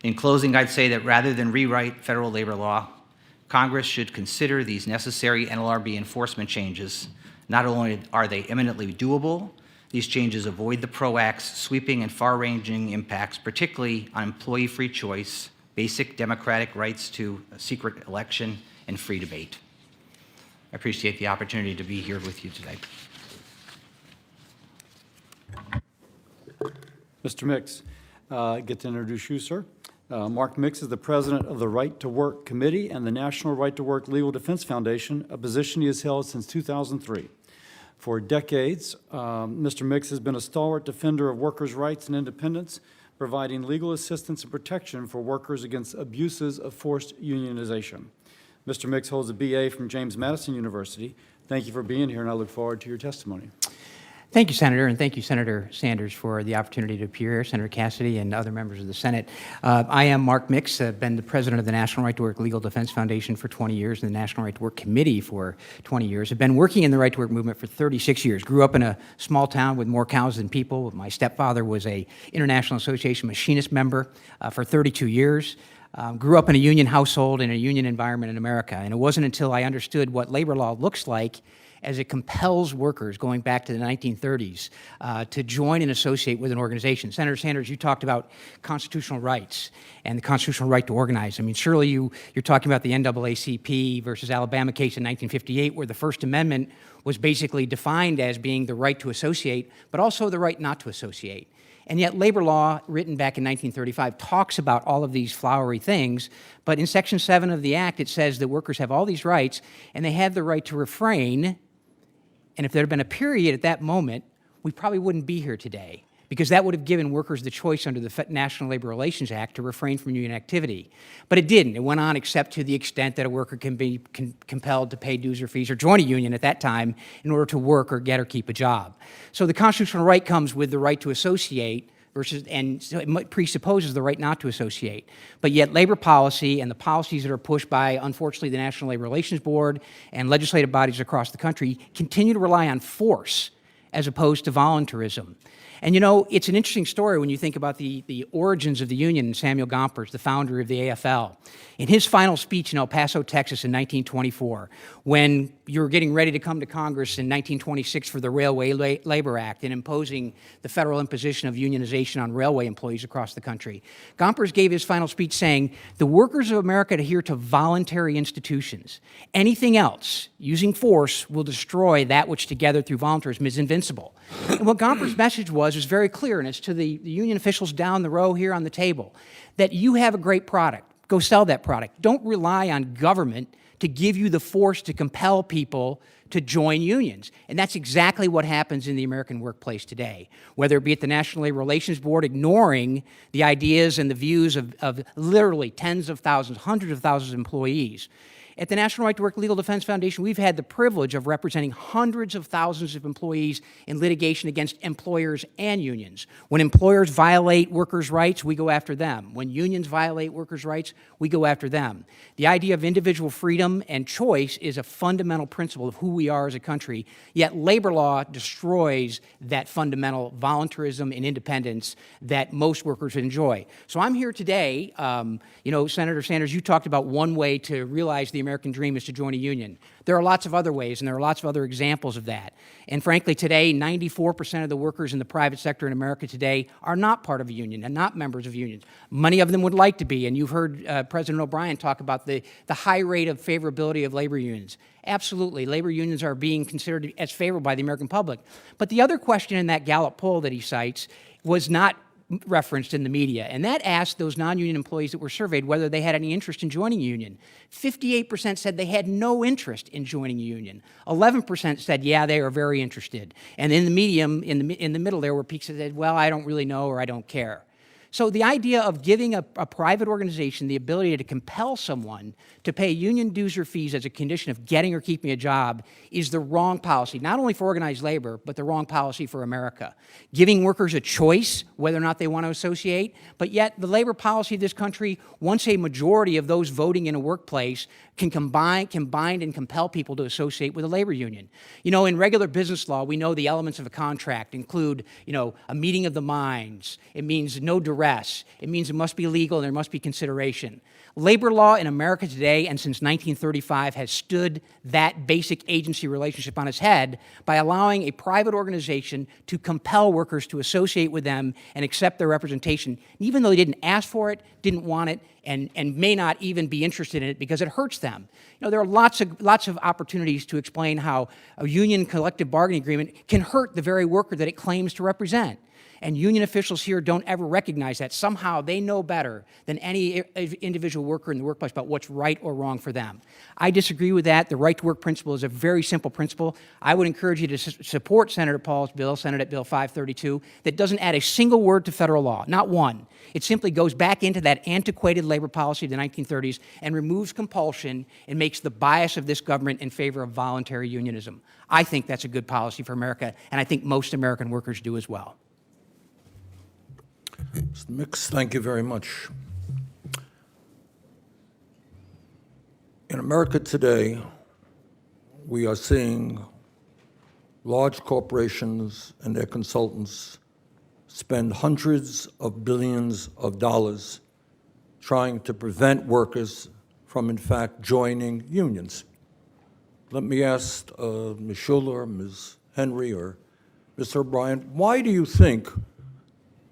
In closing, I'd say that rather than rewrite federal labor law, Congress should consider these necessary NLRB enforcement changes. Not only are they eminently doable, these changes avoid the PRO Act's sweeping and far-ranging impacts, particularly on employee-free choice, basic democratic rights to a secret election, and free debate. I appreciate the opportunity to be here with you today. Mr. Mix, get to introduce you, sir. Mark Mix is the president of the Right to Work Committee and the National Right to Work Legal Defense Foundation, a position he has held since 2003. For decades, Mr. Mix has been a stalwart defender of workers' rights and independence, providing legal assistance and protection for workers against abuses of forced unionization. Mr. Mix holds a BA from James Madison University. Thank you for being here, and I look forward to your testimony. Thank you, Senator, and thank you, Senator Sanders, for the opportunity to appear here, Senator Cassidy and other members of the Senate. I am Mark Mix. I've been the president of the National Right to Work Legal Defense Foundation for 20 years and the National Right to Work Committee for 20 years. I've been working in the right to work movement for 36 years. Grew up in a small town with more cows than people. My stepfather was a International Association machinist member for 32 years. Grew up in a union household in a union environment in America, and it wasn't until I understood what labor law looks like as it compels workers, going back to the 1930s, to join and associate with an organization. Senator Sanders, you talked about constitutional rights and the constitutional right to organize. I mean, surely you're talking about the NAACP versus Alabama case in 1958, where the First Amendment was basically defined as being the right to associate, but also the right not to associate. And yet labor law, written back in 1935, talks about all of these flowery things, but in Section 7 of the Act, it says that workers have all these rights, and they have the right to refrain. And if there had been a period at that moment, we probably wouldn't be here today, because that would have given workers the choice under the National Labor Relations Act to refrain from union activity. But it didn't. It went on except to the extent that a worker can be compelled to pay dues or fees or join a union at that time in order to work or get or keep a job. So the constitutional right comes with the right to associate and so it presupposes the right not to associate. But yet labor policy and the policies that are pushed by, unfortunately, the National Labor Relations Board and legislative bodies across the country continue to rely on force as opposed to voluntarism. And you know, it's an interesting story when you think about the origins of the union. Samuel Gompers, the founder of the AFL, in his final speech in El Paso, Texas in 1924, when you were getting ready to come to Congress in 1926 for the Railway Labor Act and imposing the federal imposition of unionization on railway employees across the country, Gompers gave his final speech saying, "The workers of America adhere to voluntary institutions. Anything else, using force, will destroy that which together through voluntarism is invincible." And what Gompers' message was very clear, and it's to the union officials down the row here on the table, that you have a great product. Go sell that product. Don't rely on government to give you the force to compel people to join unions. And that's exactly what happens in the American workplace today, whether it be at the National Labor Relations Board ignoring the ideas and the views of literally tens of thousands, hundreds of thousands of employees. At the National Right to Work Legal Defense Foundation, we've had the privilege of representing hundreds of thousands of employees in litigation against employers and unions. When employers violate workers' rights, we go after them. When unions violate workers' rights, we go after them. The idea of individual freedom and choice is a fundamental principle of who we are as a country, yet labor law destroys that fundamental voluntarism and independence that most workers enjoy. So I'm here today, Senator Sanders, you talked about one way to realize the American dream is to join a union. There are lots of other ways, and there are lots of other examples of that. And frankly, today, 94% of the workers in the private sector in America today are not part of a union and not members of unions. Many of them would like to be, and you've heard President O'Brien talk about the high rate of favorability of labor unions. Absolutely, labor unions are being considered as favorable by the American public. But the other question in that Gallup poll that he cites was not referenced in the media, and that asked those non-union employees that were surveyed whether they had any interest in joining a union. 58% said they had no interest in joining a union. 11% said, yeah, they are very interested. And in the medium, in the middle there were peaks that said, well, I don't really know or I don't care. So the idea of giving a private organization the ability to compel someone to pay union dues or fees as a condition of getting or keeping a job is the wrong policy, not only for organized labor, but the wrong policy for America. Giving workers a choice whether or not they want to associate, but yet the labor policy of this country, once a majority of those voting in a workplace can bind and compel people to associate with a labor union. In regular business law, we know the elements of a contract include, a meeting of the minds. It means no duress. It means it must be legal and there must be consideration. Labor law in America today and since 1935 has stood that basic agency relationship on its head by allowing a private organization to compel workers to associate with them and accept their representation, even though they didn't ask for it, didn't want it, and may not even be interested in it because it hurts them. There are lots of opportunities to explain how a union collective bargaining agreement can hurt the very worker that it claims to represent. And union officials here don't ever recognize that. Somehow they know better than any individual worker in the workplace about what's right or wrong for them. I disagree with that. The right to work principle is a very simple principle. I would encourage you to support Senator Paul's bill, Senate Bill 532, that doesn't add a single word to federal law, not one. It simply goes back into that antiquated labor policy of the 1930s and removes compulsion and makes the bias of this government in favor of voluntary unionism. I think that's a good policy for America, and I think most American workers do as well. Mr. Mix, thank you very much. In America today, we are seeing large corporations and their consultants spend hundreds of billions of dollars trying to prevent workers from, in fact, joining unions. Let me ask Ms. Schuler, Ms. Henry, or Mr. O'Brien, why do you think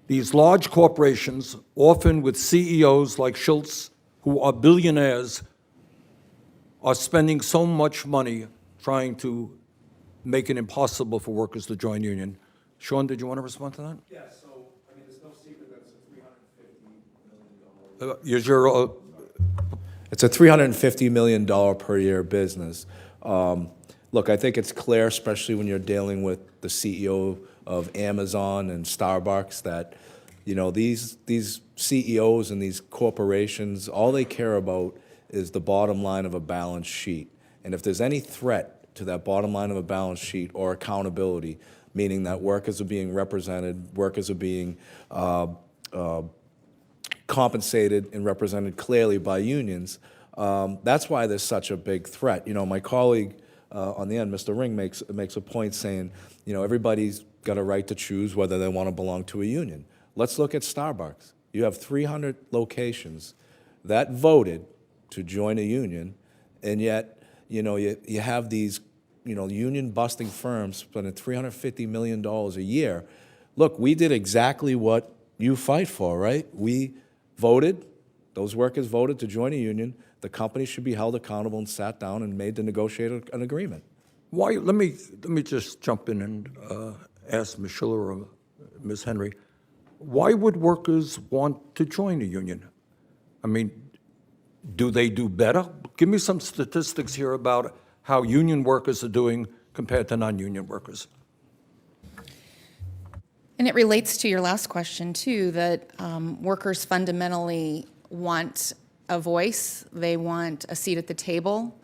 these large corporations, often with CEOs like Schultz, who are billionaires, are spending so much money trying to make it impossible for workers to join union? Sean, did you want to respond to that? Yeah, so, there's no secret that it's a $350 million. It's a $350 million per year business. Look, I think it's clear, especially when you're dealing with the CEO of Amazon and Starbucks, that these CEOs and these corporations, all they care about is the bottom line of a balance sheet. And if there's any threat to that bottom line of a balance sheet or accountability, meaning that workers are being represented, workers are being compensated and represented clearly by unions, that's why there's such a big threat. My colleague on the end, Mr. Ring, makes a point saying, everybody's got a right to choose whether they want to belong to a union. Let's look at Starbucks. You have 300 locations that voted to join a union, and yet, you have these, union-busting firms spending $350 million a year. Look, we did exactly what you fight for, right? We voted, those workers voted to join a union. The company should be held accountable and sat down and made to negotiate an agreement. Why? Let me just jump in and ask Ms. Schiller or Ms. Henry, why would workers want to join a union? Do they do better? Give me some statistics here about how union workers are doing compared to non-union workers. And it relates to your last question, too, that workers fundamentally want a voice. They want a seat at the table.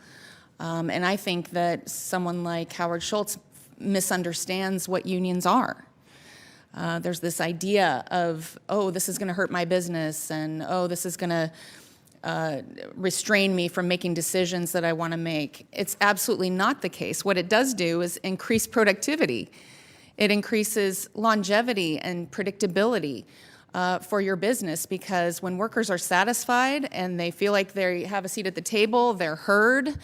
And I think that someone like Howard Schultz misunderstands what unions are. There's this idea of, oh, this is going to hurt my business, and oh, this is going to restrain me from making decisions that I want to make. It's absolutely not the case. What it does do is increase productivity. It increases longevity and predictability for your business, because when workers are satisfied and they feel like they have a seat at the table, they're heard,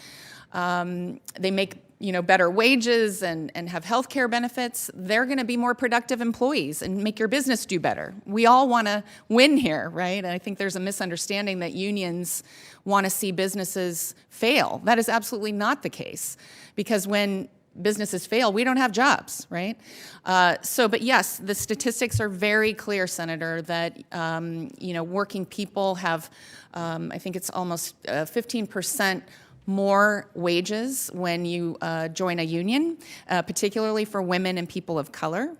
they make better wages and have health care benefits, they're going to be more productive employees and make your business do better. We all want to win here, right? And I think there's a misunderstanding that unions want to see businesses fail. That is absolutely not the case, because when businesses fail, we don't have jobs, right? But yes, the statistics are very clear, Senator, that working people have, I think it's almost 15% more wages when you join a union, particularly for women and people of color.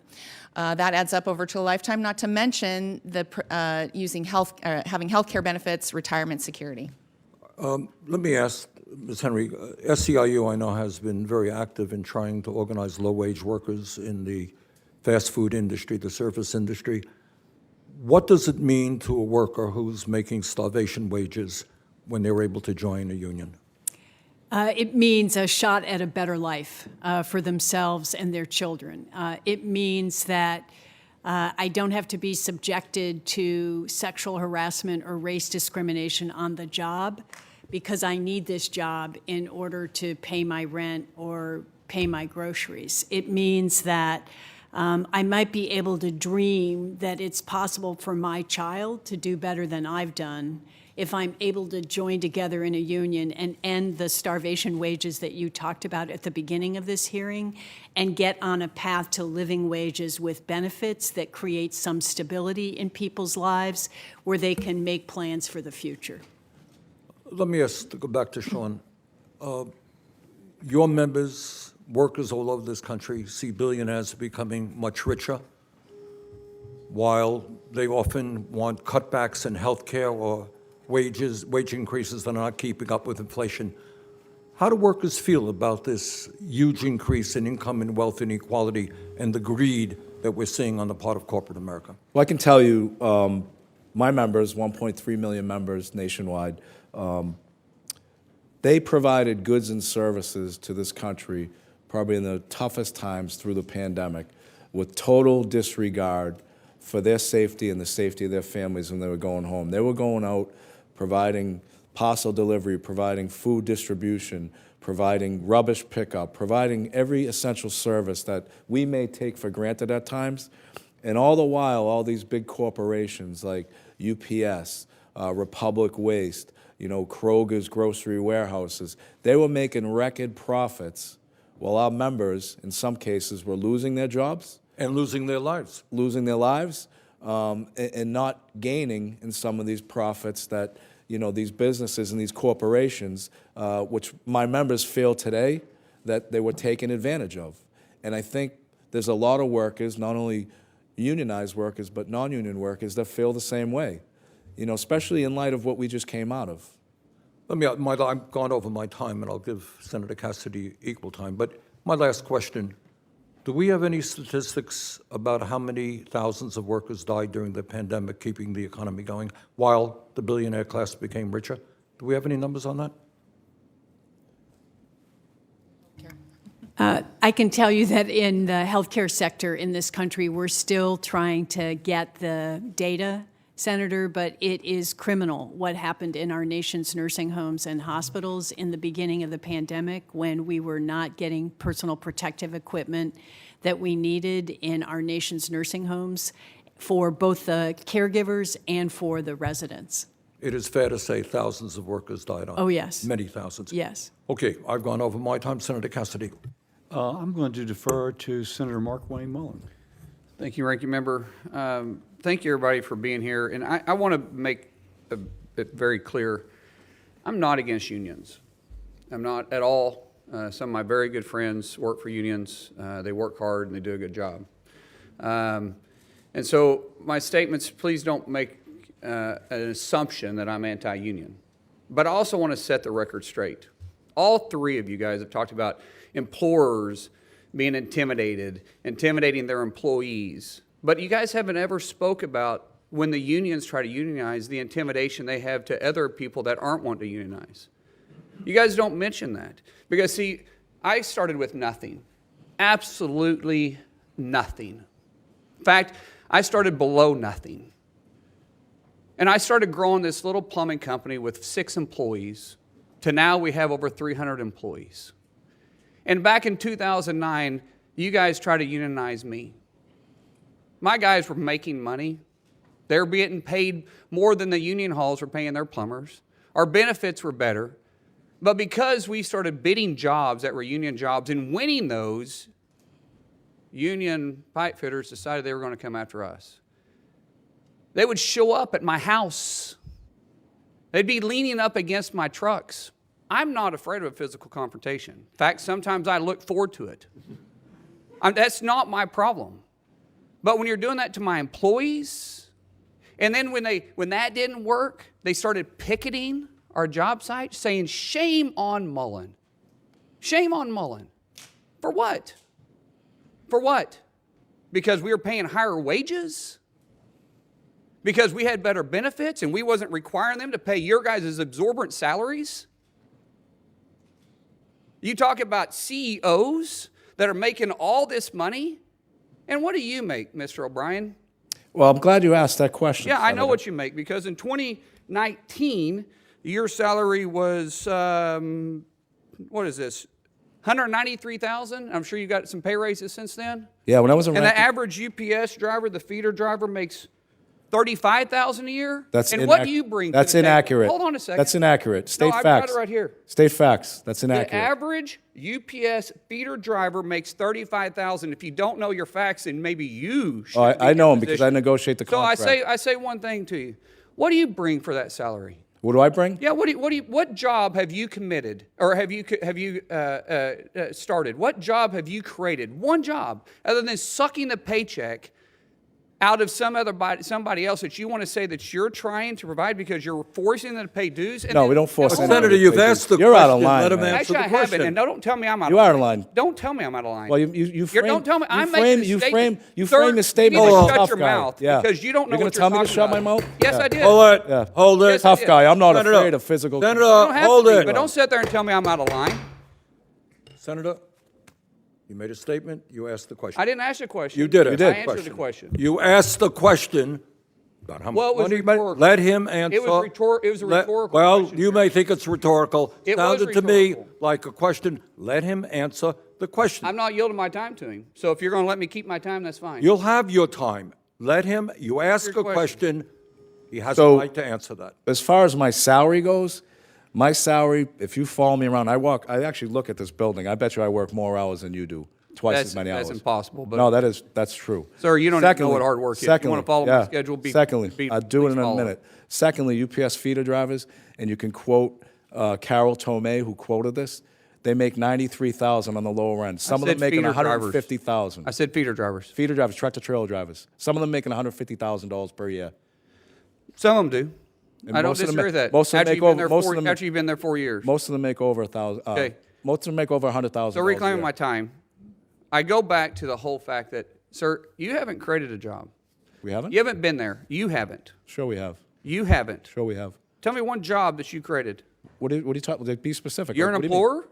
That adds up over to a lifetime, not to mention the having health care benefits, retirement security. Let me ask, Ms. Henry, SEIU, I know, has been very active in trying to organize low-wage workers in the fast food industry, the service industry. What does it mean to a worker who's making starvation wages when they're able to join a union? It means a shot at a better life for themselves and their children. It means that I don't have to be subjected to sexual harassment or race discrimination on the job, because I need this job in order to pay my rent or pay my groceries. It means that I might be able to dream that it's possible for my child to do better than I've done if I'm able to join together in a union and end the starvation wages that you talked about at the beginning of this hearing, and get on a path to living wages with benefits that create some stability in people's lives where they can make plans for the future. Let me go back to Sean. Your members, workers all over this country, see billionaires becoming much richer, while they often want cutbacks in health care or wage increases that are not keeping up with inflation. How do workers feel about this huge increase in income and wealth inequality and the greed that we're seeing on the part of corporate America? Well, I can tell you, my members, 1.3 million members nationwide, they provided goods and services to this country probably in the toughest times through the pandemic, with total disregard for their safety and the safety of their families when they were going home. They were going out providing parcel delivery, providing food distribution, providing rubbish pickup, providing every essential service that we may take for granted at times. And all the while, all these big corporations like UPS, Republic Waste, Kroger's grocery warehouses, they were making record profits while our members, in some cases, were losing their jobs. And losing their lives. Losing their lives, and not gaining in some of these profits that, these businesses and these corporations, which my members feel today that they were taken advantage of. And I think there's a lot of workers, not only unionized workers, but non-union workers, that feel the same way, especially in light of what we just came out of. I've gone over my time, and I'll give Senator Cassidy equal time. But my last question, do we have any statistics about how many thousands of workers died during the pandemic, keeping the economy going, while the billionaire class became richer? Do we have any numbers on that? I can tell you that in the healthcare sector in this country, we're still trying to get the data, Senator, but it is criminal what happened in our nation's nursing homes and hospitals in the beginning of the pandemic, when we were not getting personal protective equipment that we needed in our nation's nursing homes for both the caregivers and for the residents. It is fair to say thousands of workers died on. Oh, yes. Many thousands. Yes. Okay, I've gone over my time. Senator Cassidy. I'm going to defer to Senator Mark Wayne Mullen. Thank you, Ranking Member. Thank you, everybody, for being here. And I want to make it very clear, I'm not against unions. I'm not at all. Some of my very good friends work for unions. They work hard and they do a good job. And so my statements, please don't make an assumption that I'm anti-union. But I also want to set the record straight. All three of you guys have talked about employers being intimidating their employees. But you guys haven't ever spoke about when the unions try to unionize, the intimidation they have to other people that aren't wanting to unionize. You guys don't mention that. Because, see, I started with nothing. Absolutely nothing. In fact, I started below nothing. And I started growing this little plumbing company with 6 employees to now we have over 300 employees. And back in 2009, you guys tried to unionize me. My guys were making money. They were getting paid more than the union halls were paying their plumbers. Our benefits were better. But because we started bidding jobs that were union jobs and winning those, union pipe fitters decided they were going to come after us. They would show up at my house. They'd be leaning up against my trucks. I'm not afraid of a physical confrontation. In fact, sometimes I look forward to it. That's not my problem. But when you're doing that to my employees, and then when that didn't work, they started picketing our job site, saying, shame on Mullen. Shame on Mullen. For what? For what? Because we were paying higher wages? Because we had better benefits and we wasn't requiring them to pay your guys' exorbitant salaries? You talk about CEOs that are making all this money, and what do you make, Mr. O'Brien? Well, I'm glad you asked that question. Yeah, I know Senator. what you make, because in 2019, your salary was, what is this, $193,000? I'm sure you got some pay raises since then. Yeah, when I was a And the ranking, average UPS driver, the feeder driver, makes $35,000 a year. that's and what do you bring? That's to the table? inaccurate. Hold on a second. That's inaccurate. State I've facts. got it right here. State facts. That's The inaccurate. average UPS feeder driver makes $35,000. If you don't know your facts, then maybe you should. Oh, be I in know that them because position. I negotiate the So contract. I say one thing to you. What do you bring for that salary? What do I bring? Yeah. What job have you committed, or have you started? What job have you created? One job, other than sucking the paycheck out of somebody else that you want to say that you're trying to provide because you're forcing them to pay dues? And No, then- we don't force Hold anyone on. Senator, to you've pay asked the dues. You're out of question. line, Let him man. answer Actually, the I haven't, question. and don't tell me I'm out You of are line. out of line. Don't tell me I'm out of line. Well, you frame. Don't tell me. You I'm frame. making a You statement. frame. You Sir, frame the statement you need like to a shut tough your guy. mouth Yeah. because you don't know You're what gonna tell me to talking shut my about. mouth? Yes, Yeah. I did. Hold it. Yeah. Hold it. Yes, I Tough did. guy. I'm not Senator, afraid of physical. You Senator, don't have hold to be, it. but don't sit there and tell me I'm out of line. Senator, you made a statement. You asked the question. I didn't ask a question. You did. You did. I answered the question. You asked the question about how Well, it much was money you made. rhetorical. Let him answer. It was a rhetorical Well, question, you sir. may think it's rhetorical. It was Sounded to me rhetorical. like a question. Let him answer the question. I'm not yielding my time to him. So if you're going to let me keep my time, that's fine. You'll have your time. Let him. You ask your a question. question. He has So- a right to answer that. As far as my salary goes, my salary, if you follow me around, I actually look at this building. I bet you I work more hours than you do, twice That's- as many hours. that's impossible, but- No, that's true. Sir, you don't even know what hard work is. You Secondly, wanna follow my schedule, Secondly, I'll do it in please a follow. minute. Secondly, UPS feeder drivers, and you can quote Carol Tomei, who quoted this, they make $93,000 on the lower end. Some of them said making feeder drivers. $150,000. I said feeder drivers. Feeder drivers, tractor trailer drivers. Some of them making $150,000 per year. Some of them do. And I don't most of them disagree ma- with that. most of them After make you've been over- there most of four- them- after you've been there 4 years. Most of them make over $1,000. Okay. Most of them make over $100,000. So reclaiming my time, I go back to the whole fact that, sir, you haven't created a job. We haven't? You haven't been there. You haven't. Sure we have. You haven't. Sure we have. Tell me one job that you created. What are you talking? Be specific. You're Like, an what do you mean? employer?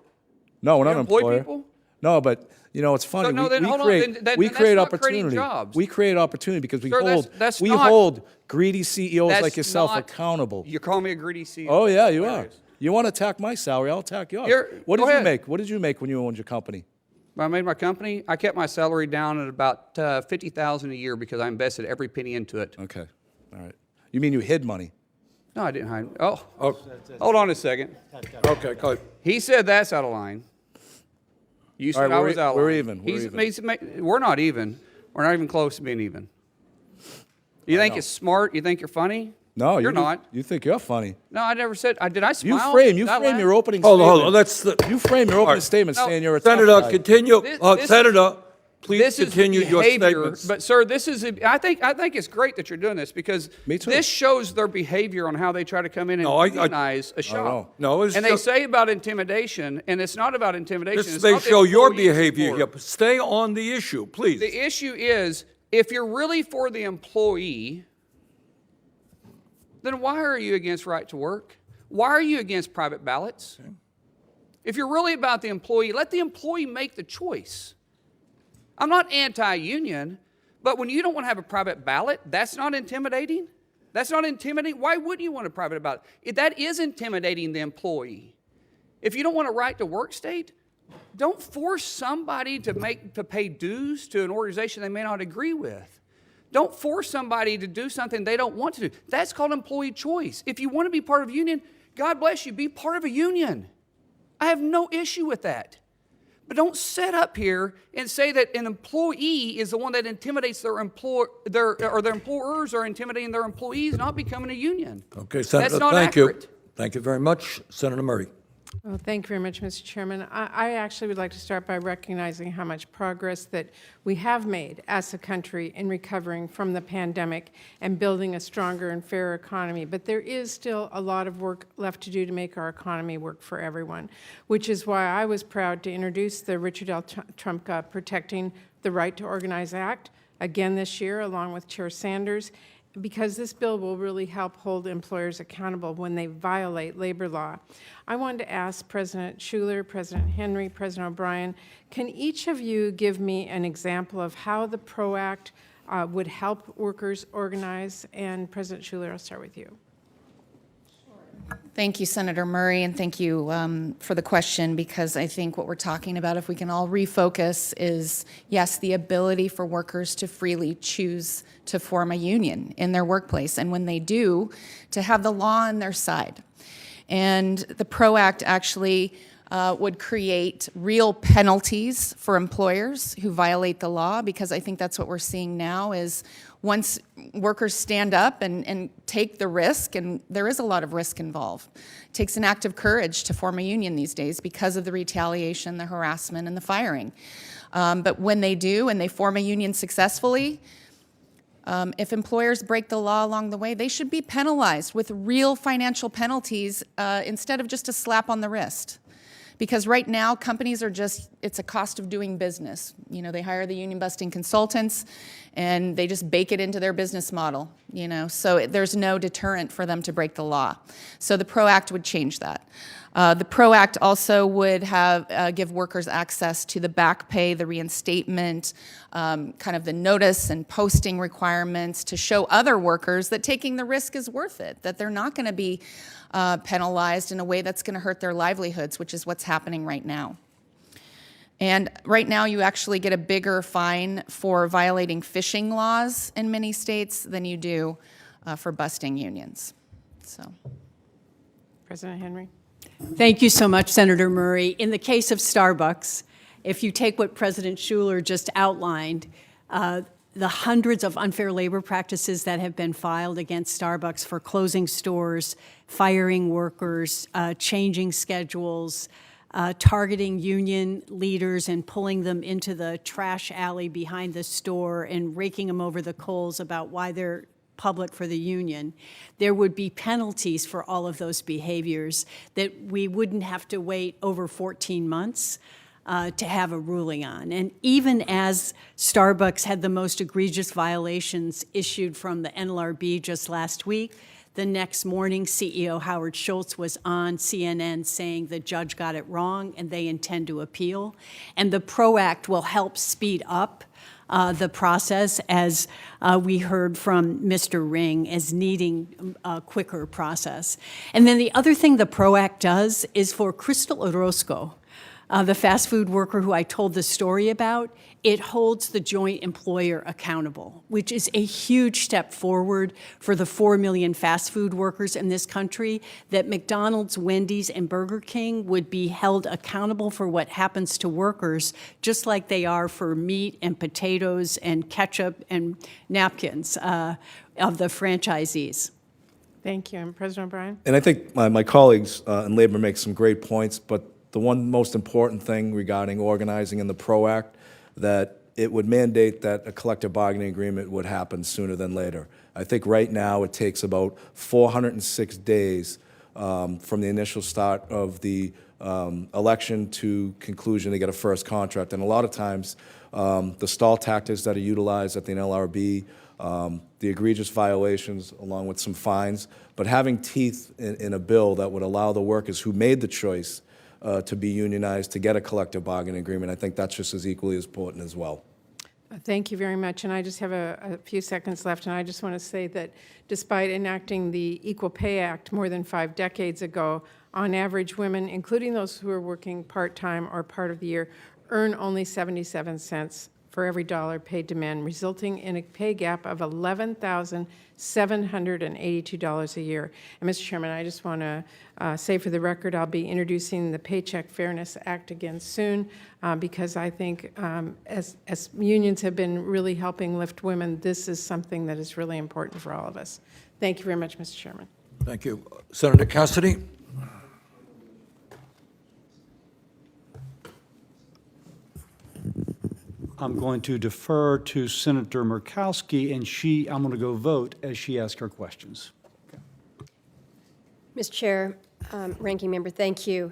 No, we're not You an employ employer. people? No, but you know it's funny. So, no, we, then we hold on, create then we that's create not creating opportunity. jobs. We create opportunity because we Sir, hold that's we not- hold greedy CEOs That's like yourself not- accountable. You call me a greedy CEO. Oh yeah, you are. Hilarious. You want to attack my salary? I'll attack yours. What go did you ahead. make? What did you make when you owned your company? When I made my company, I kept my salary down at about $50,000 a year because I invested every penny into it. Okay, all right. You mean you hid money? No, I didn't hide. Oh, Oh, hold on a second. okay, go ahead. He said that's out of line. You said right, I we're was e- out of we're line. even, we're even. We're not even. We're not even close to being even. You think it's smart? You think you're funny? No, you're you not. You think you're funny? No, I never said. Did I You smile? frame Did I laugh? your opening Hold on, statement. hold on. Let's. You frame your opening right. statement No, saying you're a tough Senator, guy. continue. This- Senator, Please this continue is your behavior, statements. But sir, this is, I think it's great that you're doing this because Me too. this shows their behavior on how they try to come in and No, I- unionize a shop. No, it's and they just- say about intimidation, and it's not about intimidation. This it's may not the show your employee's behavior support. here. But stay on the issue, please. The issue is, if you're really for the employee, then why are you against right to work? Why are you against private ballots? If you're really about the employee, let the employee make the choice. I'm not anti-union, but when you don't want to have a private ballot, that's not intimidating? That's not intimidating? Why wouldn't you want a private ballot? That is intimidating the employee. If you don't want a right to work state, don't force somebody to pay dues to an organization they may not agree with. Don't force somebody to do something they don't want to do. That's called employee choice. If you want to be part of a union, God bless you, be part of a union. I have no issue with that. But don't sit up here and say that an employee is the one that intimidates their employers are intimidating their employees not becoming a union. Okay, Senator, That's not thank accurate. you. Thank you very much. Senator Murray. Well, thank you very much, Mr. Chairman. I actually would like to start by recognizing how much progress that we have made as a country in recovering from the pandemic and building a stronger and fairer economy. But there is still a lot of work left to do to make our economy work for everyone, which is why I was proud to introduce the Richard L. Trumka Protecting the Right to Organize Act again this year, along with Chair Sanders, because this bill will really help hold employers accountable when they violate labor law. I wanted to ask President Schuler, President Henry, President O'Brien, can each of you give me an example of how the PRO Act would help workers organize? And President Schuler, I'll start with you. Thank you, Senator Murray, and thank you for the question, because I think what we're talking about, if we can all refocus, is, yes, the ability for workers to freely choose to form a union in their workplace, and when they do, to have the law on their side. And the PRO Act actually would create real penalties for employers who violate the law, because I think that's what we're seeing now is once workers stand up and take the risk, and there is a lot of risk involved. It takes an act of courage to form a union these days because of the retaliation, the harassment, and the firing. But when they do and they form a union successfully, if employers break the law along the way, they should be penalized with real financial penalties instead of just a slap on the wrist. Because right now, companies are just, it's a cost of doing business. You know, they hire the union busting consultants and they just bake it into their business model, you know, so there's no deterrent for them to break the law. So the PRO Act would change that. The PRO Act also would have give workers access to the back pay, the reinstatement, kind of the notice and posting requirements to show other workers that taking the risk is worth it, that they're not going to be penalized in a way that's going to hurt their livelihoods, which is what's happening right now. And right now, you actually get a bigger fine for violating fishing laws in many states than you do for busting unions. So, President Henry. Thank you so much, Senator Murray. In the case of Starbucks, if you take what President Schuler just outlined, the hundreds of unfair labor practices that have been filed against Starbucks for closing stores, firing workers, changing schedules, targeting union leaders and pulling them into the trash alley behind the store and raking them over the coals about why they're public for the union, there would be penalties for all of those behaviors that we wouldn't have to wait over 14 months to have a ruling on. And even as Starbucks had the most egregious violations issued from the NLRB just last week, the next morning, CEO Howard Schultz was on CNN saying the judge got it wrong and they intend to appeal. And the PRO Act will help speed up the process, as we heard from Mr. Ring, as needing a quicker process. And then the other thing the PRO Act does is for Crystal Orozco, the fast food worker who I told the story about, it holds the joint employer accountable, which is a huge step forward for the 4 million fast food workers in this country, that McDonald's, Wendy's, and Burger King would be held accountable for what happens to workers, just like they are for meat and potatoes and ketchup and napkins of the franchisees. Thank you. And President O'Brien. And I think my colleagues in labor make some great points, but the one most important thing regarding organizing in the PRO Act that it would mandate that a collective bargaining agreement would happen sooner than later. I think right now it takes about 406 days from the initial start of the election to conclusion to get a first contract. And a lot of times, the stall tactics that are utilized at the NLRB, the egregious violations along with some fines, but having teeth in a bill that would allow the workers who made the choice to be unionized to get a collective bargaining agreement, I think that's just as equally as important as well. Thank you very much, and I just have a few seconds left, and I just want to say that despite enacting the Equal Pay Act more than 5 decades ago, on average, women, including those who are working part-time or part of the year, earn only 77 cents for every dollar paid to men, resulting in a pay gap of $11,782 a year. And Mr. Chairman, I just want to say for the record, I'll be introducing the Paycheck Fairness Act again soon, because I think as unions have been really helping lift women, this is something that is really important for all of us. Thank you very much, Mr. Chairman. Thank you. Senator Cassidy? I'm going to defer to Senator Murkowski, and I'm going to go vote as she asks her questions. Mr. Chair, Ranking Member, thank you.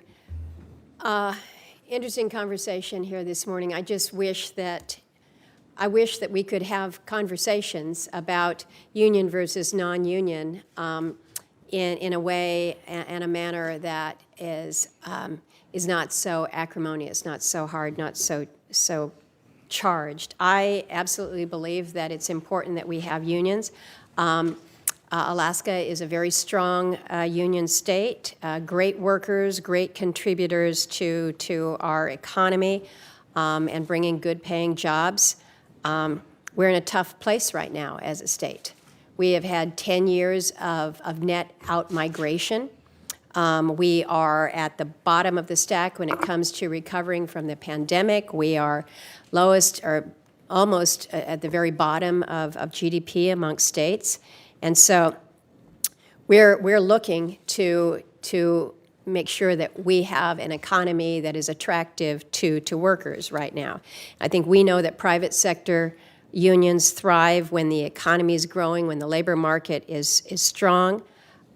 Interesting conversation here this morning. I wish that we could have conversations about union versus non-union in a way and a manner that is not so acrimonious, not so hard, not so charged. I absolutely believe that it's important that we have unions. Alaska is a very strong union state, great workers, great contributors to our economy, and bringing good paying jobs. We're in a tough place right now as a state. We have had 10 years of net out-migration. We are at the bottom of the stack when it comes to recovering from the pandemic. We are lowest or almost at the very bottom of GDP amongst states. And so we're looking to make sure that we have an economy that is attractive to workers right now. I think we know that private sector unions thrive when the economy is growing, when the labor market is strong.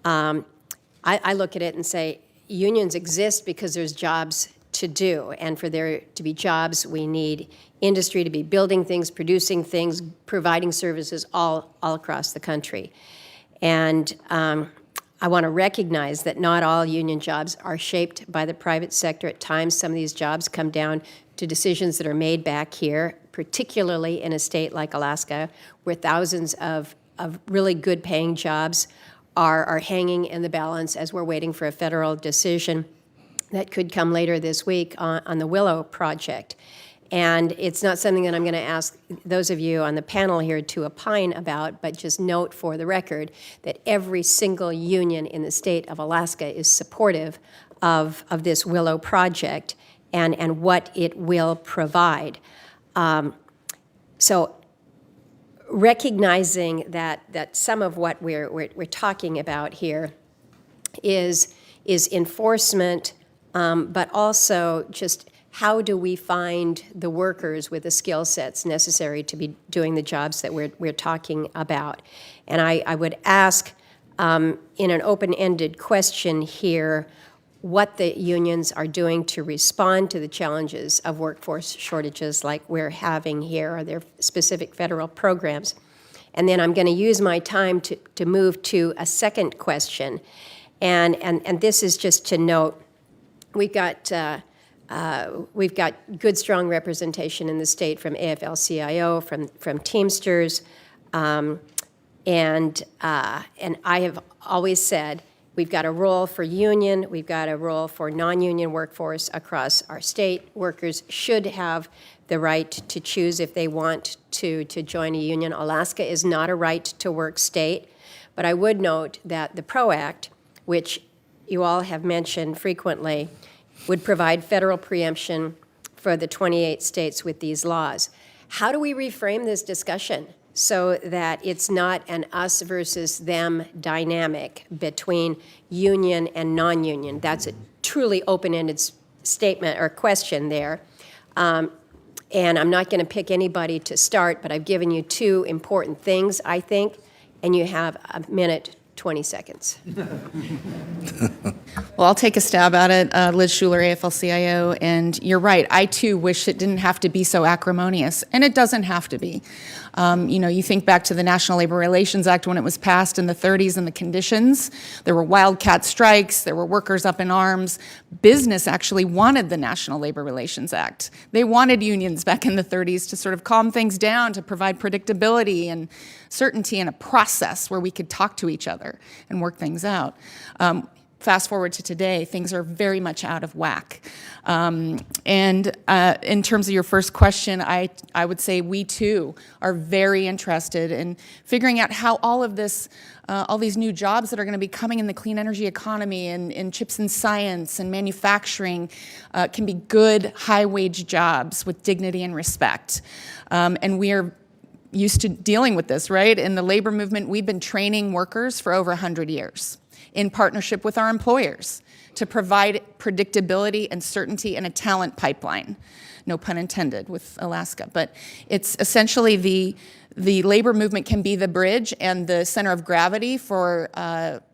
I look at it and say unions exist because there's jobs to do, and for there to be jobs, we need industry to be building things, producing things, providing services all across the country. And I want to recognize that not all union jobs are shaped by the private sector. At times, some of these jobs come down to decisions that are made back here, particularly in a state like Alaska, where thousands of really good paying jobs are hanging in the balance as we're waiting for a federal decision that could come later this week on the Willow project. And it's not something that I'm going to ask those of you on the panel here to opine about, but just note for the record that every single union in the state of Alaska is supportive of this Willow project and what it will provide. So recognizing that some of what we're talking about here is enforcement, but also just how do we find the workers with the skill sets necessary to be doing the jobs that we're talking about. And I would ask in an open-ended question here what the unions are doing to respond to the challenges of workforce shortages like we're having here. Are there specific federal programs? And then I'm going to use my time to move to a second question. And this is just to note, we've got good, strong representation in the state from AFL-CIO, from Teamsters, and I have always said we've got a role for union, we've got a role for non-union workforce across our state. Workers should have the right to choose if they want to join a union. Alaska is not a right-to-work state, but I would note that the PRO Act, which you all have mentioned frequently, would provide federal preemption for the 28 states with these laws. How do we reframe this discussion so that it's not an us versus them dynamic between union and non-union? That's a truly open-ended statement or question there. And I'm not going to pick anybody to start, but I've given you two important things, I think, and you have a minute, 20 seconds. Well, I'll take a stab at it. Liz Schuler, AFL-CIO, and you're right. I, too, wish it didn't have to be so acrimonious, and it doesn't have to be. You think back to the National Labor Relations Act when it was passed in the 30s and the conditions. There were wildcat strikes. There were workers up in arms. Business actually wanted the National Labor Relations Act. They wanted unions back in the 30s to sort of calm things down, to provide predictability and certainty in a process where we could talk to each other and work things out. Fast forward to today, things are very much out of whack. In terms of your first question, I would say we too are very interested in figuring out how all of this, all these new jobs that are going to be coming in the clean energy economy and in chips and science and manufacturing can be good, high-wage jobs with dignity and respect. And we are used to dealing with this, right? In the labor movement, we've been training workers for over 100 years in partnership with our employers to provide predictability and certainty and a talent pipeline. No pun intended with Alaska, but it's essentially the labor movement can be the bridge and the center of gravity for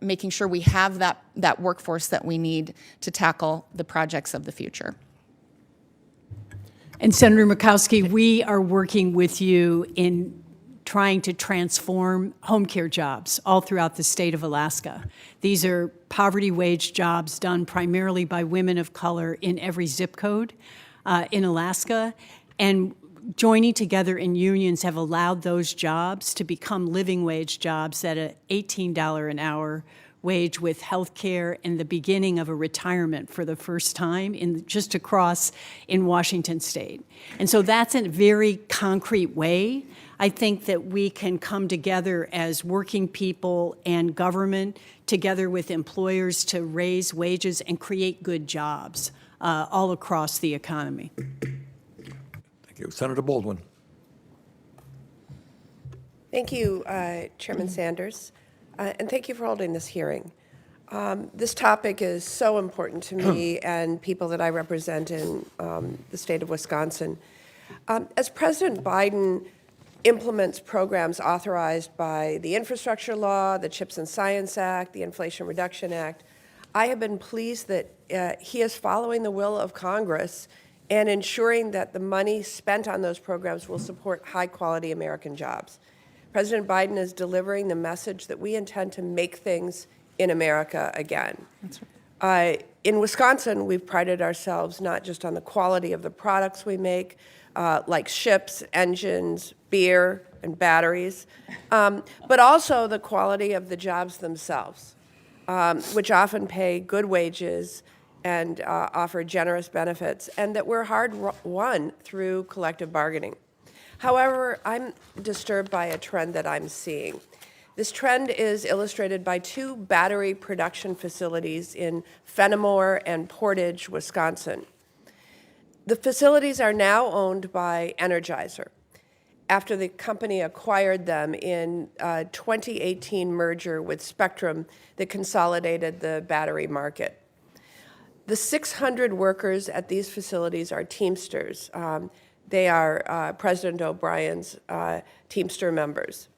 making sure we have that workforce that we need to tackle the projects of the future. And Senator Murkowski, we are working with you in trying to transform home care jobs all throughout the state of Alaska. These are poverty wage jobs done primarily by women of color in every zip code in Alaska. And joining together in unions have allowed those jobs to become living wage jobs at an $18 an hour wage with health care and the beginning of a retirement for the first time just across in Washington state. And so that's a very concrete way, I think, that we can come together as working people and government together with employers to raise wages and create good jobs all across the economy. Thank you. Senator Baldwin. Thank you, Chairman Sanders, and thank you for holding this hearing. This topic is so important to me and people that I represent in the state of Wisconsin. As President Biden implements programs authorized by the Infrastructure Law, the CHIPS and Science Act, the Inflation Reduction Act, I have been pleased that he is following the will of Congress and ensuring that the money spent on those programs will support high-quality American jobs. President Biden is delivering the message that we intend to make things in America again. That's right. In Wisconsin, we've prided ourselves not just on the quality of the products we make, like ships, engines, beer, and batteries, but also the quality of the jobs themselves, which often pay good wages and offer generous benefits, and that were hard won through collective bargaining. However, I'm disturbed by a trend that I'm seeing. This trend is illustrated by two battery production facilities in Fenimore and Portage, Wisconsin. The facilities are now owned by Energizer after the company acquired them in a 2018 merger with Spectrum that consolidated the battery market. The 600 workers at these facilities are Teamsters. They are President O'Brien's Teamster members.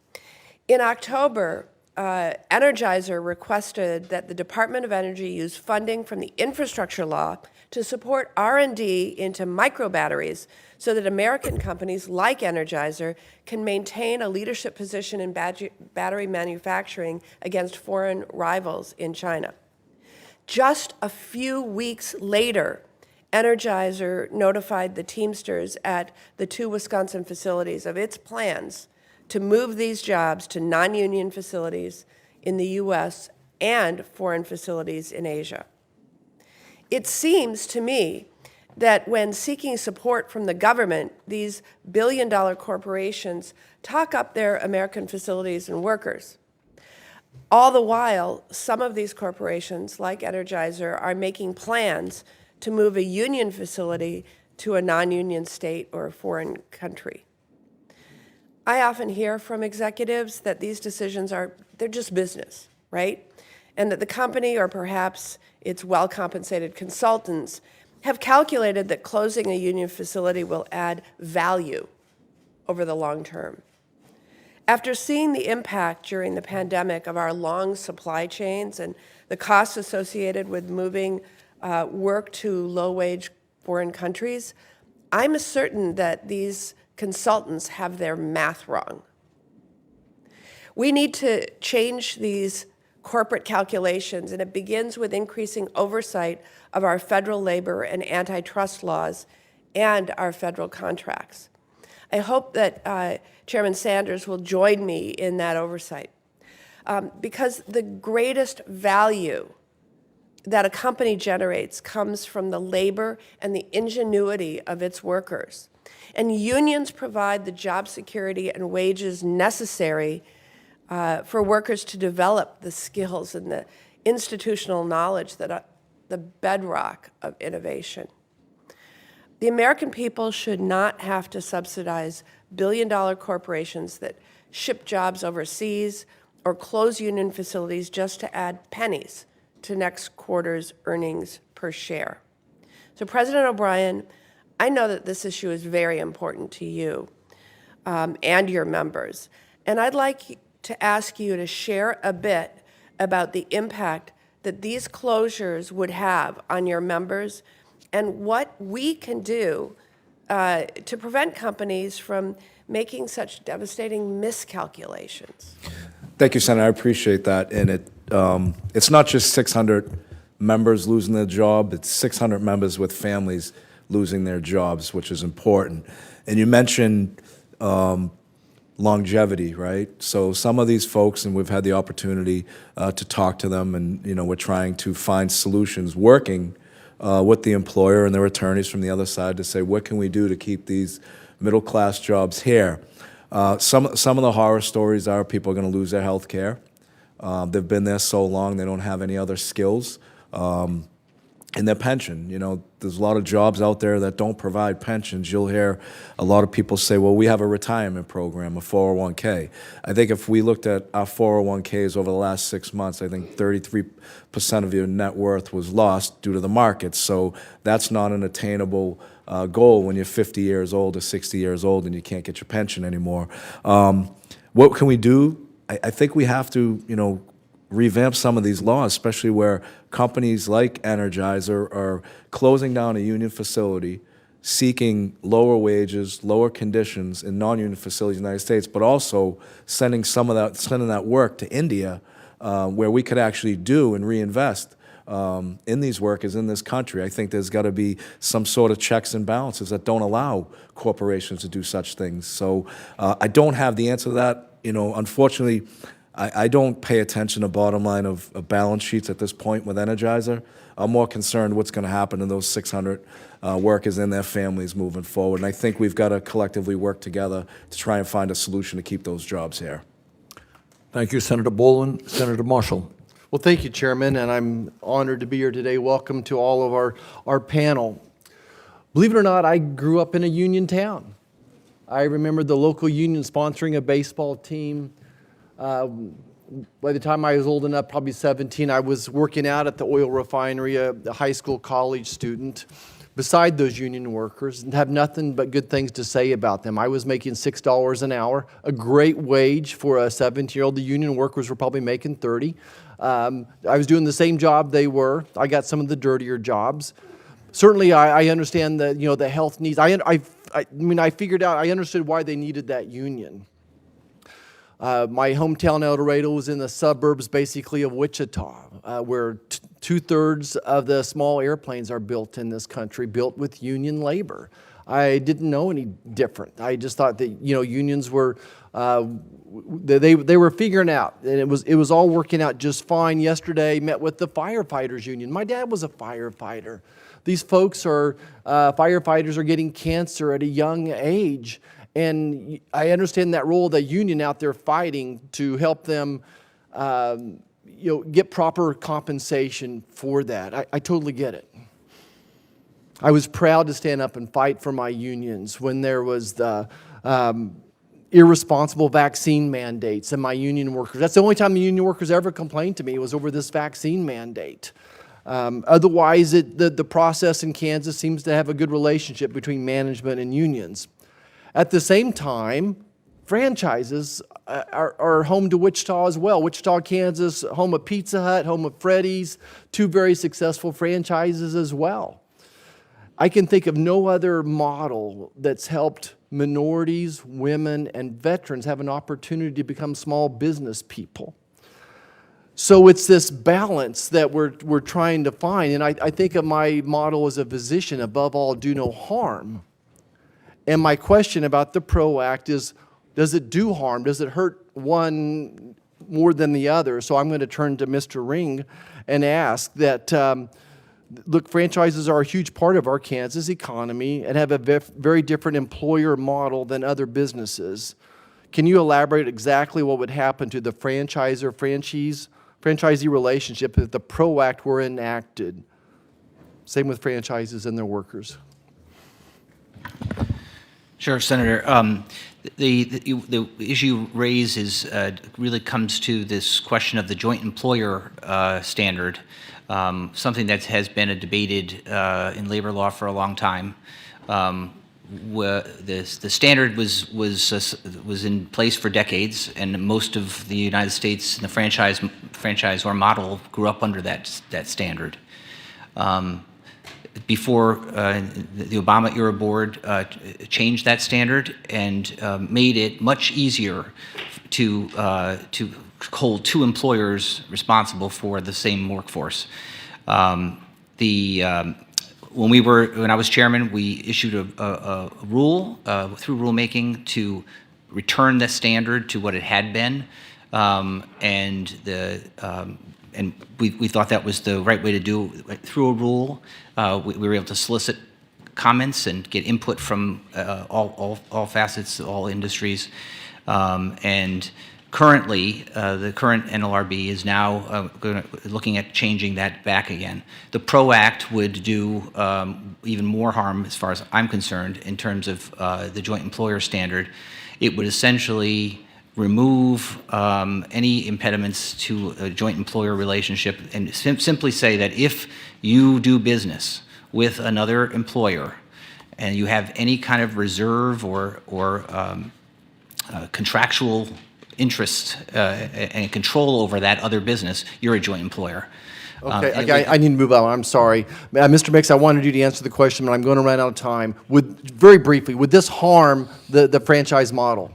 In October, Energizer requested that the Department of Energy use funding from the Infrastructure Law to support R&D into microbatteries so that American companies like Energizer can maintain a leadership position in battery manufacturing against foreign rivals in China. Just a few weeks later, Energizer notified the Teamsters at the two Wisconsin facilities of its plans to move these jobs to non-union facilities in the U.S. and foreign facilities in Asia. It seems to me that when seeking support from the government, these billion-dollar corporations talk up their American facilities and workers. All the while, some of these corporations, like Energizer, are making plans to move a union facility to a non-union state or a foreign country. I often hear from executives that these decisions they're just business, right? And that the company, or perhaps its well-compensated consultants, have calculated that closing a union facility will add value over the long term. After seeing the impact during the pandemic of our long supply chains and the costs associated with moving work to low-wage foreign countries, I'm certain that these consultants have their math wrong. We need to change these corporate calculations, and it begins with increasing oversight of our federal labor and antitrust laws and our federal contracts. I hope that Chairman Sanders will join me in that oversight, because the greatest value that a company generates comes from the labor and the ingenuity of its workers. And unions provide the job security and wages necessary for workers to develop the skills and the institutional knowledge that are the bedrock of innovation. The American people should not have to subsidize billion-dollar corporations that ship jobs overseas or close union facilities just to add pennies to next quarter's earnings per share. So, President O'Brien, I know that this issue is very important to you and your members, and I'd like to ask you to share a bit about the impact that these closures would have on your members and what we can do to prevent companies from making such devastating miscalculations. Thank you, Senator. I appreciate that. And it's not just 600 members losing their job, it's 600 members with families losing their jobs, which is important. And you mentioned longevity, right? So some of these folks, and we've had the opportunity to talk to them, and we're trying to find solutions, working with the employer and their attorneys from the other side to say, what can we do to keep these middle-class jobs here? Some of the horror stories are people are going to lose their health care. They've been there so long, they don't have any other skills. And their pension, there's a lot of jobs out there that don't provide pensions. You'll hear a lot of people say, well, we have a retirement program, a 401k. I think if we looked at our 401ks over the last 6 months, I think 33% of your net worth was lost due to the market. So that's not an attainable goal when you're 50 years old or 60 years old and you can't get your pension anymore. What can we do? I think we have to, revamp some of these laws, especially where companies like Energizer are closing down a union facility, seeking lower wages, lower conditions in non-union facilities in the United States, but also sending that work to India, where we could actually do and reinvest in these workers in this country. I think there's got to be some sort of checks and balances that don't allow corporations to do such things. So I don't have the answer to that. Unfortunately, I don't pay attention to bottom line of balance sheets at this point with Energizer. I'm more concerned what's going to happen to those 600 workers and their families moving forward. And I think we've got to collectively work together to try and find a solution to keep those jobs here. Thank you, Senator Boland. Senator Marshall. Well, thank you, Chairman, and I'm honored to be here today. Welcome to all of our panel. Believe it or not, I grew up in a union town. I remember the local union sponsoring a baseball team. By the time I was old enough, probably 17, I was working out at the oil refinery, a high school, college student, beside those union workers, and have nothing but good things to say about them. I was making $6 an hour, a great wage for a 17-year-old. The union workers were probably making 30. I was doing the same job they were. I got some of the dirtier jobs. Certainly, I understand the the health needs. I figured out, I understood why they needed that union. My hometown, El Dorado, was in the suburbs, basically, of Wichita, where two-thirds of the small airplanes are built in this country, built with union labor. I didn't know any different. I just thought that unions were they were figuring out, and it was all working out just fine. Yesterday, met with the firefighters union. My dad was a firefighter. These folks are firefighters are getting cancer at a young age. And I understand that role of the union out there fighting to help them, get proper compensation for that. I totally get it. I was proud to stand up and fight for my unions when there was the irresponsible vaccine mandates and my union workers. That's the only time the union workers ever complained to me was over this vaccine mandate. Otherwise, the process in Kansas seems to have a good relationship between management and unions. At the same time, franchises are home to Wichita as well. Wichita, Kansas, home of Pizza Hut, home of Freddy's, two very successful franchises as well. I can think of no other model that's helped minorities, women, and veterans have an opportunity to become small business people. So it's this balance that we're trying to find. And I think of my model as a physician, above all, do no harm. And my question about the PRO Act is, does it do harm? Does it hurt one more than the other? So I'm going to turn to Mr. Ring and ask that, look, franchises are a huge part of our Kansas economy and have a very different employer model than other businesses. Can you elaborate exactly what would happen to the franchisee relationship if the PRO Act were enacted? Same with franchises and their workers. Sure, Senator. The issue raised is really comes to this question of the joint employer standard, something that has been debated in labor law for a long time. The standard was in place for decades, and most of the United States and the franchisor model grew up under that standard. Before the Obama era board changed that standard and made it much easier to hold two employers responsible for the same workforce. When I was chairman, we issued a rule through rulemaking to return the standard to what it had been, and we thought that was the right way to do it through a rule. We were able to solicit comments and get input from all facets, all industries, and currently, the current NLRB is now looking at changing that back again. The PRO Act would do even more harm, as far as I'm concerned, in terms of the joint employer standard. It would essentially remove any impediments to a joint employer relationship and simply say that if you do business with another employer and you have any kind of reserve or contractual interest and control over that other business, you're a joint employer. Okay, I need to move on. I'm sorry. Mr. Mix, I wanted you to answer the question, but I'm going to run out of time. Very briefly, would this harm the franchise model?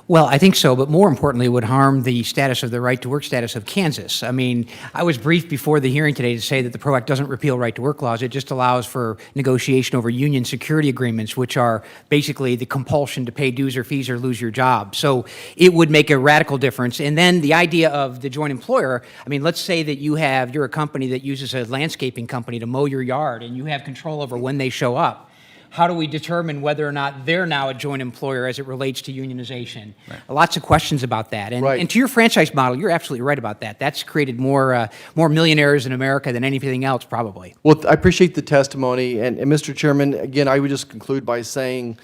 Well, I think so, but more importantly, it would harm the status of the right-to-work status of Kansas. I mean, I was briefed before the hearing today to say that the PRO Act doesn't repeal right-to-work laws. It just allows for negotiation over union security agreements, which are basically the compulsion to pay dues or fees or lose your job. So it would make a radical difference. And then the idea of the joint employer, I mean, let's say that you're a company that uses a landscaping company to mow your yard, and you have control over when they show up. How do we determine whether or not they're now a joint employer as it relates to unionization? Right. Lots of questions about that. And, right. And to your franchise model, you're absolutely right about that. That's created more millionaires in America than anything else, probably. Well, I appreciate the testimony. And Mr. Chairman, again, I would just conclude by saying,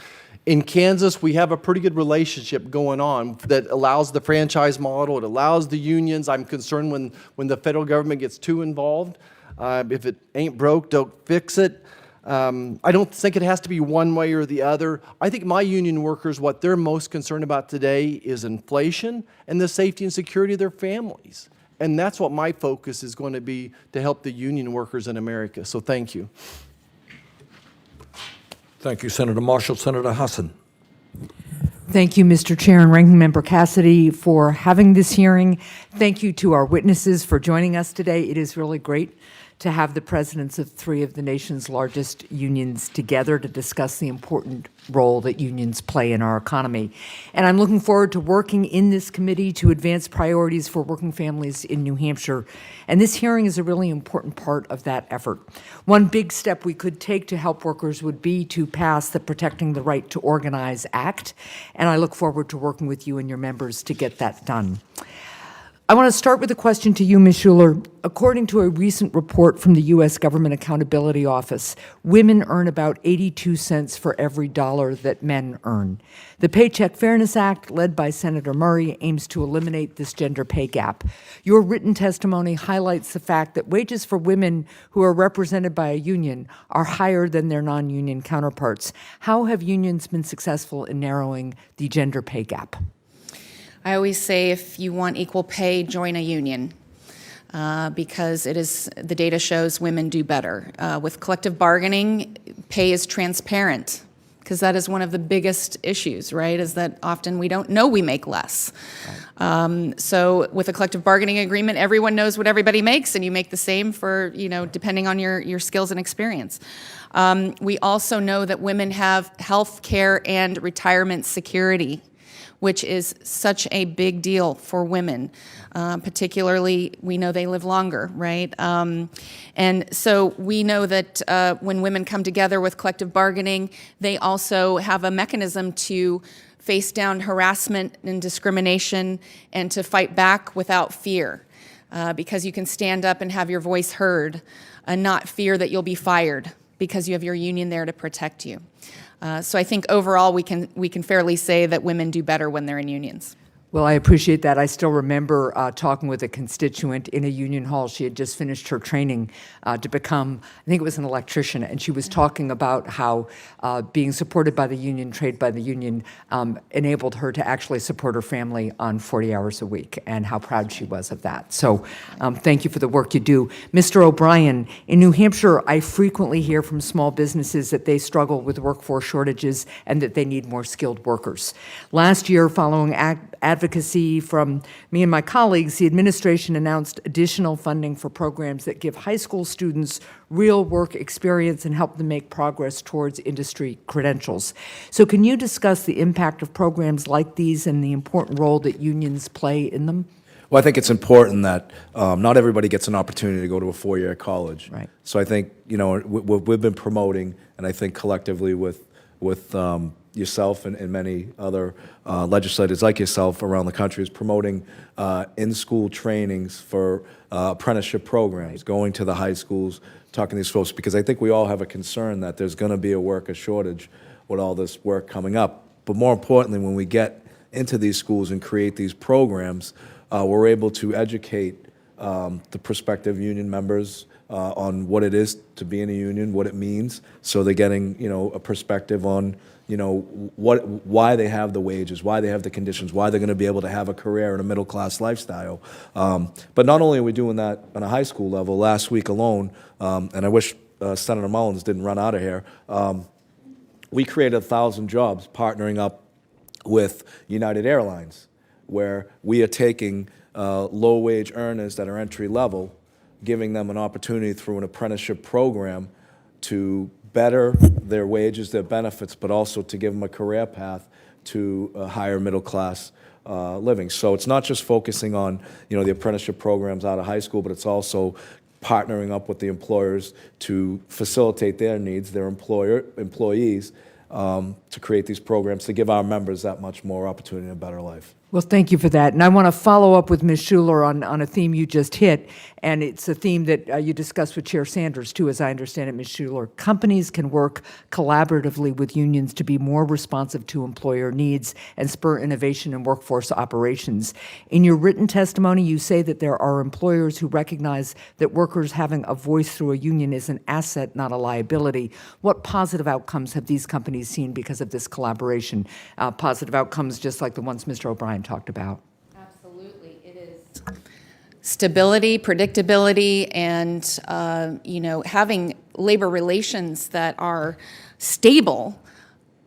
in Kansas, we have a pretty good relationship going on that allows the franchise model. It allows the unions. I'm concerned when the federal government gets too involved. If it ain't broke, don't fix it. I don't think it has to be one way or the other. I think my union workers, what they're most concerned about today is inflation and the safety and security of their families. And that's what my focus is going to be, to help the union workers in America. So thank you. Thank you, Senator Marshall. Senator Hassan. Thank you, Mr. Chair and Ranking Member Cassidy, for having this hearing. Thank you to our witnesses for joining us today. It is really great to have the presidents of three of the nation's largest unions together to discuss the important role that unions play in our economy. And I'm looking forward to working in this committee to advance priorities for working families in New Hampshire. And this hearing is a really important part of that effort. One big step we could take to help workers would be to pass the Protecting the Right to Organize Act. And I look forward to working with you and your members to get that done. I want to start with a question to you, Ms. Schuler. According to a recent report from the U.S. Government Accountability Office, women earn about 82 cents for every dollar that men earn. The Paycheck Fairness Act, led by Senator Murray, aims to eliminate this gender pay gap. Your written testimony highlights the fact that wages for women who are represented by a union are higher than their non-union counterparts. How have unions been successful in narrowing the gender pay gap? I always say if you want equal pay, join a union. Because the data shows women do better. With collective bargaining, pay is transparent, because that is one of the biggest issues, right? Is that often we don't know we make less. So with a collective bargaining agreement, everyone knows what everybody makes, and you make the same for, depending on your skills and experience. We also know that women have health care and retirement security, which is such a big deal for women. Particularly, we know they live longer, right? And so we know that when women come together with collective bargaining, they also have a mechanism to face down harassment and discrimination and to fight back without fear. Because you can stand up and have your voice heard and not fear that you'll be fired because you have your union there to protect you. So I think overall we can fairly say that women do better when they're in unions. Well, I appreciate that. I still remember talking with a constituent in a union hall. She had just finished her training to become, I think it was an electrician, and she was talking about how being supported by the union, trained by the union, enabled her to actually support her family on 40 hours a week, and how proud she was of that. So thank you for the work you do. Mr. O'Brien, in New Hampshire, I frequently hear from small businesses that they struggle with workforce shortages and that they need more skilled workers. Last year, following advocacy from me and my colleagues, the administration announced additional funding for programs that give high school students real work experience and help them make progress towards industry credentials. So can you discuss the impact of programs like these and the important role that unions play in them? Well, I think it's important that not everybody gets an opportunity to go to a four-year college. Right. So I think, we've been promoting, and I think collectively with yourself and many other legislators like yourself around the country is promoting in-school trainings for apprenticeship programs, going to the high schools, talking to these folks, because I think we all have a concern that there's going to be a worker shortage with all this work coming up. But more importantly, when we get into these schools and create these programs, we're able to educate the prospective union members on what it is to be in a union, what it means, so they're getting, a perspective on, why they have the wages, why they have the conditions, why they're going to be able to have a career in a middle-class lifestyle. But not only are we doing that on a high school level, last week alone, and I wish Senator Mullins didn't run out of here, we created 1,000 jobs partnering up with United Airlines, where we are taking low-wage earners that are entry-level, giving them an opportunity through an apprenticeship program to better their wages, their benefits, but also to give them a career path to a higher middle-class living. So it's not just focusing on, the apprenticeship programs out of high school, but it's also partnering up with the employers to facilitate their needs, their employees, to create these programs to give our members that much more opportunity and a better life. Well, thank you for that. And I want to follow up with Ms. Schuler on a theme you just hit, and it's a theme that you discussed with Chair Sanders, too, as I understand it, Ms. Schuler. Companies can work collaboratively with unions to be more responsive to employer needs and spur innovation in workforce operations. In your written testimony, you say that there are employers who recognize that workers having a voice through a union is an asset, not a liability. What positive outcomes have these companies seen because of this collaboration? Positive outcomes just like the ones Mr. O'Brien talked about. Absolutely, it is stability, predictability, and having labor relations that are stable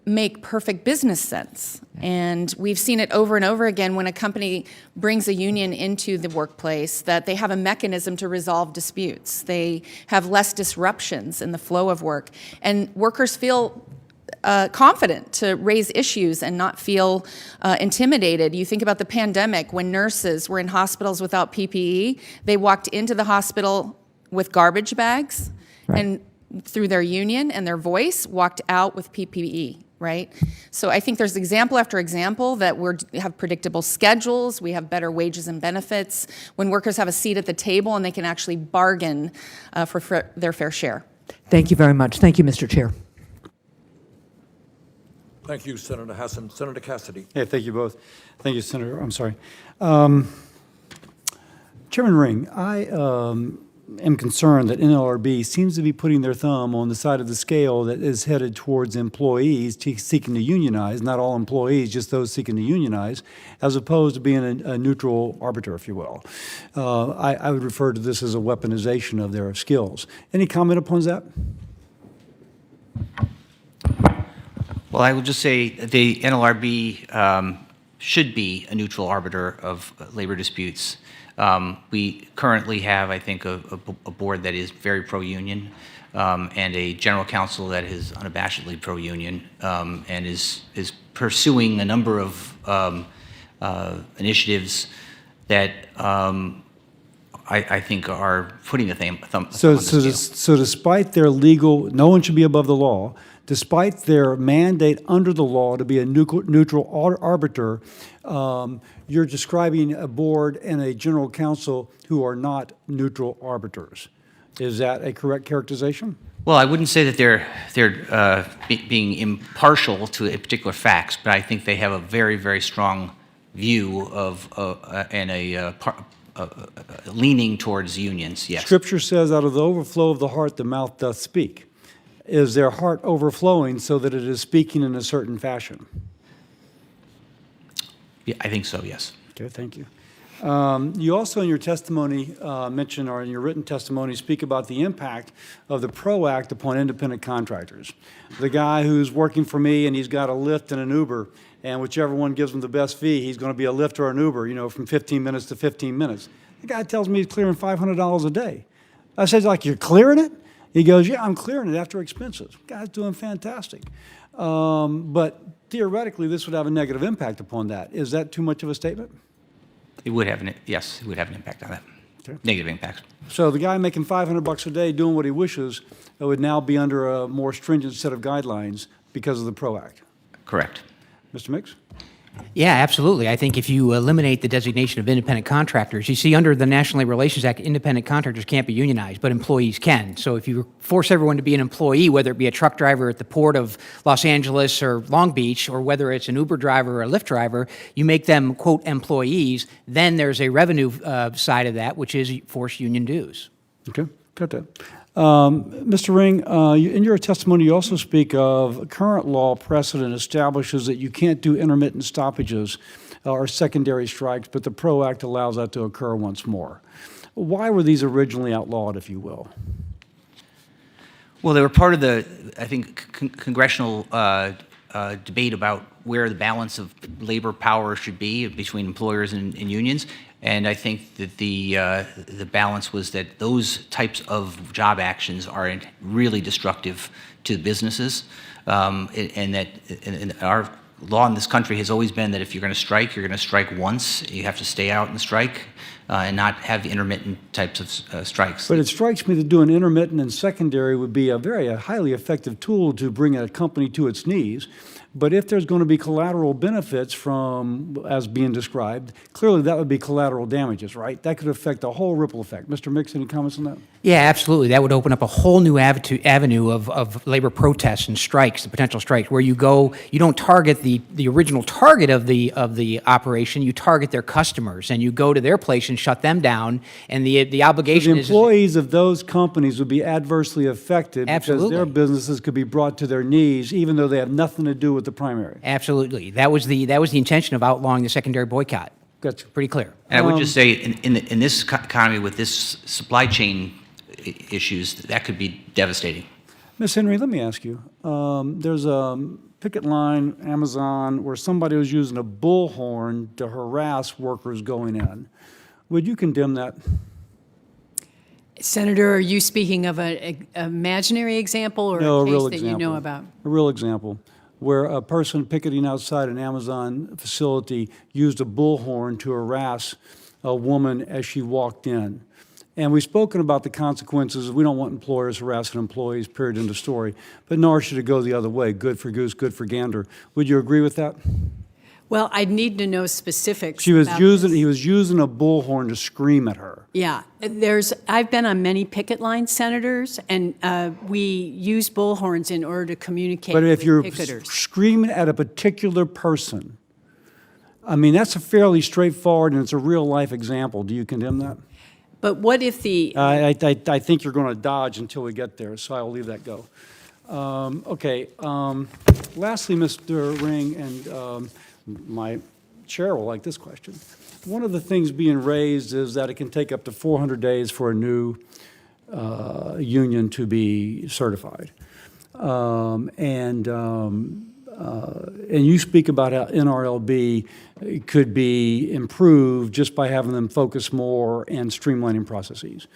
make perfect business sense. And we've seen it over and over again when a company brings a union into the workplace, that they have a mechanism to resolve disputes. They have less disruptions in the flow of work, and workers feel confident to raise issues and not feel intimidated. You think about the pandemic when nurses were in hospitals without PPE. They walked into the hospital with garbage bags and through their union and their voice walked out with PPE. right? So I think there's example after example that we have predictable schedules, we have better wages and benefits, when workers have a seat at the table and they can actually bargain for their fair share. Thank you very much. Thank you, Mr. Chair. Thank you, Senator Hassan. Senator Cassidy. Hey, thank you both. Thank you, Senator. I'm sorry. Chairman Ring, I am concerned that NLRB seems to be putting their thumb on the side of the scale that is headed towards employees seeking to unionize, not all employees, just those seeking to unionize, as opposed to being a neutral arbiter, if you will. I would refer to this as a weaponization of their skills. Any comment upon that? Well, I will just say the NLRB should be a neutral arbiter of labor disputes. We currently have, I think, a board that is very pro-union and a general counsel that is unabashedly pro-union and is pursuing a number of initiatives that I think are putting the thumb on the scale. So despite their legal, no one should be above the law, despite their mandate under the law to be a neutral arbiter, you're describing a board and a general counsel who are not neutral arbiters. Is that a correct characterization? Well, I wouldn't say that they're being impartial to a particular facts, but I think they have a very, very strong view of and leaning towards unions. Yes. Scripture says, "Out of the overflow of the heart, the mouth doth speak." Is their heart overflowing so that it is speaking in a certain fashion? Yeah, I think so. Yes. Okay, thank you. You also in your testimony mention, or in your written testimony, speak about the impact of the PRO Act upon independent contractors. The guy who's working for me and he's got a Lyft and an Uber, and whichever one gives him the best fee, he's going to be a Lyft or an Uber, you know, from 15 minutes to 15 minutes. The guy tells me he's clearing $500 a day. I said, like, you're clearing it? He goes, yeah, I'm clearing it after expenses. Guy's doing fantastic. But theoretically, this would have a negative impact upon that. Is that too much of a statement? It would have yes, it would have an impact on that. Okay. Negative impact. So the guy making $500 a day doing what he wishes would now be under a more stringent set of guidelines because of the PRO Act. Correct. Mr. Mix? Yeah, absolutely. I think if you eliminate the designation of independent contractors, you see under the National Labor Relations Act, independent contractors can't be unionized, but employees can. So if you force everyone to be an employee, whether it be a truck driver at the port of Los Angeles or Long Beach, or whether it's an Uber driver or a Lyft driver, you make them, quote, employees, then there's a revenue side of that, which is forced union dues. Okay, got that. Mr. Ring, in your testimony, you also speak of current law precedent establishes that you can't do intermittent stoppages or secondary strikes, but the PRO Act allows that to occur once more. Why were these originally outlawed, if you will? Well, they were part of the, I think, congressional debate about where the balance of labor power should be between employers and unions. And I think that the balance was that those types of job actions are really destructive to businesses, and that our law in this country has always been that if you're going to strike, you're going to strike once. You have to stay out and strike, and not have intermittent types of strikes. But it strikes me that doing intermittent and secondary would be a highly effective tool to bring a company to its knees. But if there's going to be collateral benefits from, as being described, clearly that would be collateral damages, right? That could affect a whole ripple effect. Mr. Mix, any comments on that? Yeah, absolutely. That would open up a whole new avenue of labor protests and strikes, the potential strikes, where you don't target the original target of the operation, you target their customers, and you go to their place and shut them down, and the obligation is... The employees of those companies would be adversely affected Absolutely. because their businesses could be brought to their knees, even though they have nothing to do with the primary. Absolutely. That was the intention of outlawing the secondary boycott. Gotcha. Pretty clear. And I would just say, in this economy with this supply chain issues, that could be devastating. Ms. Henry, let me ask you. There's a picket line, Amazon, where somebody was using a bullhorn to harass workers going in. Would you condemn that? Senator, are you speaking of an imaginary example or No, a a real case that you know about? A real example, where a person picketing outside an Amazon facility used a bullhorn to harass a woman as she walked in. And we've spoken about the consequences. We don't want employers harassing employees, period, end of story. But nor should it go the other way. Good for goose, good for gander. Would you agree with that? Well, I'd need to know specifics. He was about using a bullhorn to scream at her. Yeah, I've been on many picket lines, senators, and we use bullhorns in order to communicate But if with you're picketers. screaming at a particular person, I mean, that's a fairly straightforward and it's a real life example. Do you condemn that? But what if the, I think you're going to dodge until we get there, so I'll leave that go. Okay. Lastly, Mr. Ring, and my chair will like this question. One of the things being raised is that it can take up to 400 days for a new union to be certified. And you speak about how NRLB could be improved just by having them focus more and streamlining processes.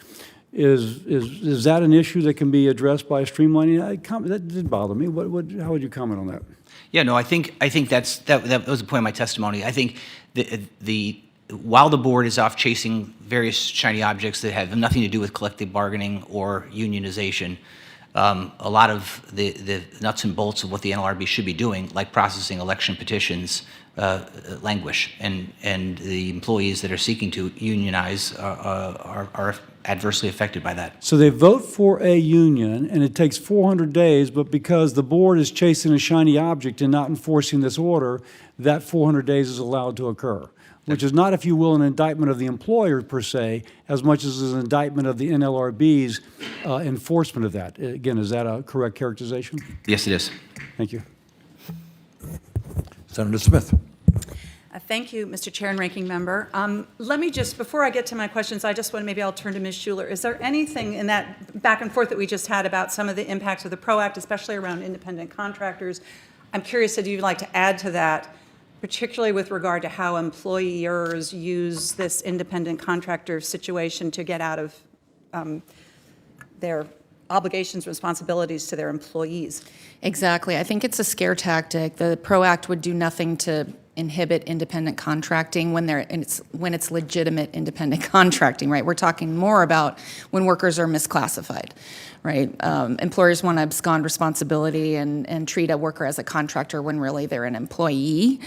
Is that an issue that can be addressed by streamlining? That did bother me. How would you comment on that? Yeah, no, I think that was the point of my testimony. I think while the board is off chasing various shiny objects that have nothing to do with collective bargaining or unionization, a lot of the nuts and bolts of what the NLRB should be doing, like processing election petitions, languish, and the employees that are seeking to unionize are adversely affected by that. So they vote for a union, and it takes 400 days, but because the board is chasing a shiny object and not enforcing this order, that 400 days is allowed to occur, which is not, if you will, an indictment of the employer per se, as much as an indictment of the NLRB's enforcement of that. Again, is that a correct characterization? Yes, it is. Thank you. Senator Smith. Thank you, Mr. Chair and Ranking Member. Let me just, before I get to my questions, I just want to, maybe I'll turn to Ms. Schuler. Is there anything in that back and forth that we just had about some of the impacts of the PRO Act, especially around independent contractors? I'm curious if you'd like to add to that, particularly with regard to how employers use this independent contractor situation to get out of their obligations, responsibilities to their employees. Exactly. I think it's a scare tactic. The PRO Act would do nothing to inhibit independent contracting when it's legitimate independent contracting, right? We're talking more about when workers are misclassified, right? Employers want to abscond responsibility and treat a worker as a contractor when really they're an employee.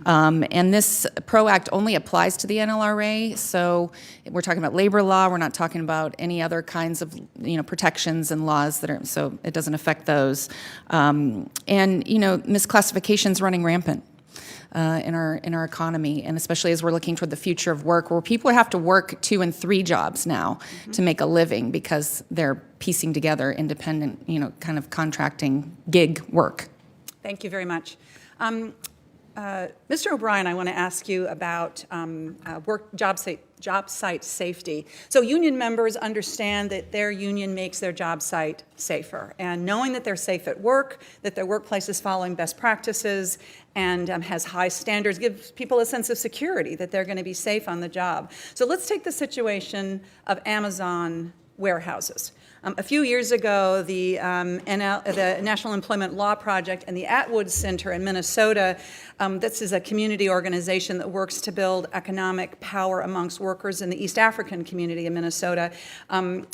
And this PRO Act only applies to the NLRA, so we're talking about labor law. We're not talking about any other kinds of protections and laws that are, so it doesn't affect those. And misclassification's running rampant. In our economy, and especially as we're looking toward the future of work, where people have to work 2 and 3 jobs now to make a living because they're piecing together independent, kind of contracting gig work. Thank you very much. Mr. O'Brien, I want to ask you about job site safety. So union members understand that their union makes their job site safer, and knowing that they're safe at work, that their workplace is following best practices and has high standards, gives people a sense of security that they're going to be safe on the job. So let's take the situation of Amazon warehouses. A few years ago, the National Employment Law Project and the Atwood Center in Minnesota, this is a community organization that works to build economic power amongst workers in the East African community in Minnesota.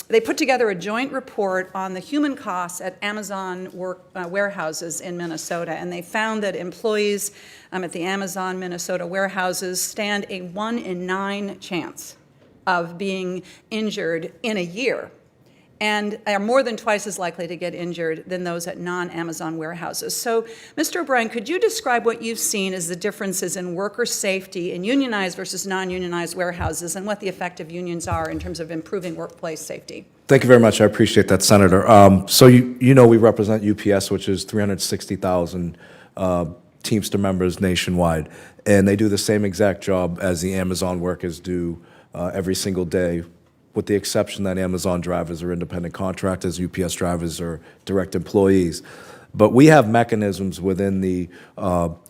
They put together a joint report on the human costs at Amazon warehouses in Minnesota, and they found that employees at the Amazon Minnesota warehouses stand a 1 in 9 chance of being injured in a year, and are more than twice as likely to get injured than those at non-Amazon warehouses. So, Mr. O'Brien, could you describe what you've seen as the differences in worker safety in unionized versus non-unionized warehouses, and what the effect of unions are in terms of improving workplace safety? Thank you very much. I appreciate that, Senator. So we represent UPS, which is 360,000 Teamster members nationwide, and they do the same exact job as the Amazon workers do every single day, with the exception that Amazon drivers are independent contractors, UPS drivers are direct employees. But we have mechanisms within the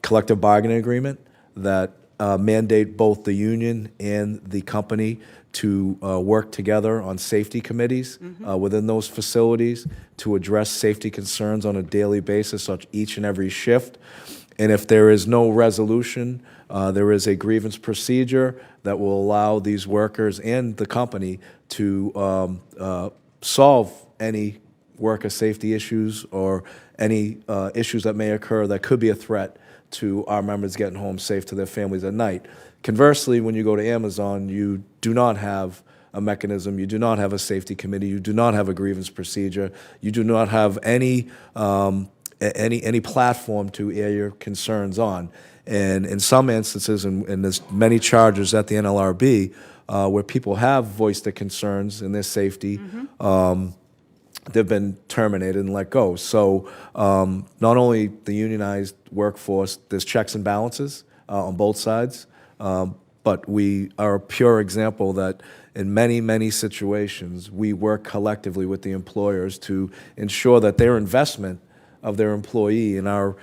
collective bargaining agreement that mandate both the union and the company to work together on safety committees within those facilities to address safety concerns on a daily basis, such each and every shift. And if there is no resolution, there is a grievance procedure that will allow these workers and the company to solve any worker safety issues or any issues that may occur that could be a threat to our members getting home safe to their families at night. Conversely, when you go to Amazon, you do not have a mechanism, you do not have a safety committee, you do not have a grievance procedure, you do not have any platform to air your concerns on. And in some instances, and there's many charges at the NLRB, where people have voiced their concerns and their safety, they've been terminated and let go. So not only the unionized workforce, there's checks and balances on both sides, but we are a pure example that in many, many situations, we work collectively with the employers to ensure that their investment of their employee and our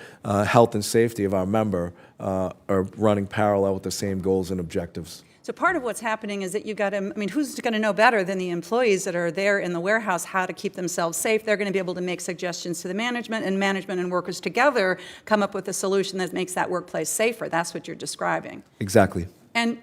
health and safety of our member are running parallel with the same goals and objectives. So part of what's happening is that you've got to, I mean, who's going to know better than the employees that are there in the warehouse how to keep themselves safe? They're going to be able to make suggestions to the management and workers together come up with a solution that makes that workplace safer. That's what you're describing. Exactly. And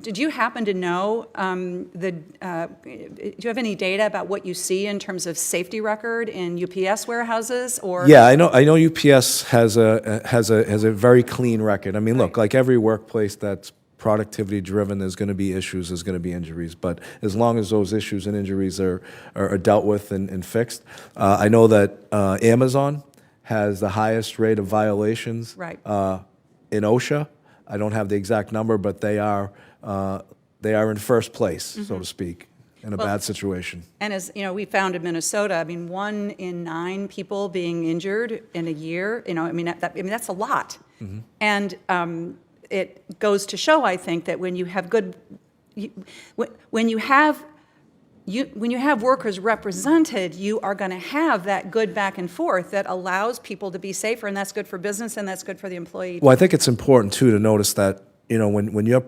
did you happen to know, do you have any data about what you see in terms of safety record in UPS warehouses? Or Yeah, I know UPS has a very clean record. I mean, look, like every workplace that's productivity driven, there's going to be issues, there's going to be injuries. But as long as those issues and injuries are dealt with and fixed, I know that Amazon has the highest rate of violations Right. In OSHA. I don't have the exact number, but they are in first place, so to speak, in a bad situation. And as you know, we found in Minnesota, I mean, 1 in 9 people being injured in a year. You know, I mean, that's a lot. And it goes to show, I think, that when you have when you have workers represented, you are going to have that good back and forth that allows people to be safer, and that's good for business and that's good for the employee. Well, I think it's important too to notice that, you know, when you're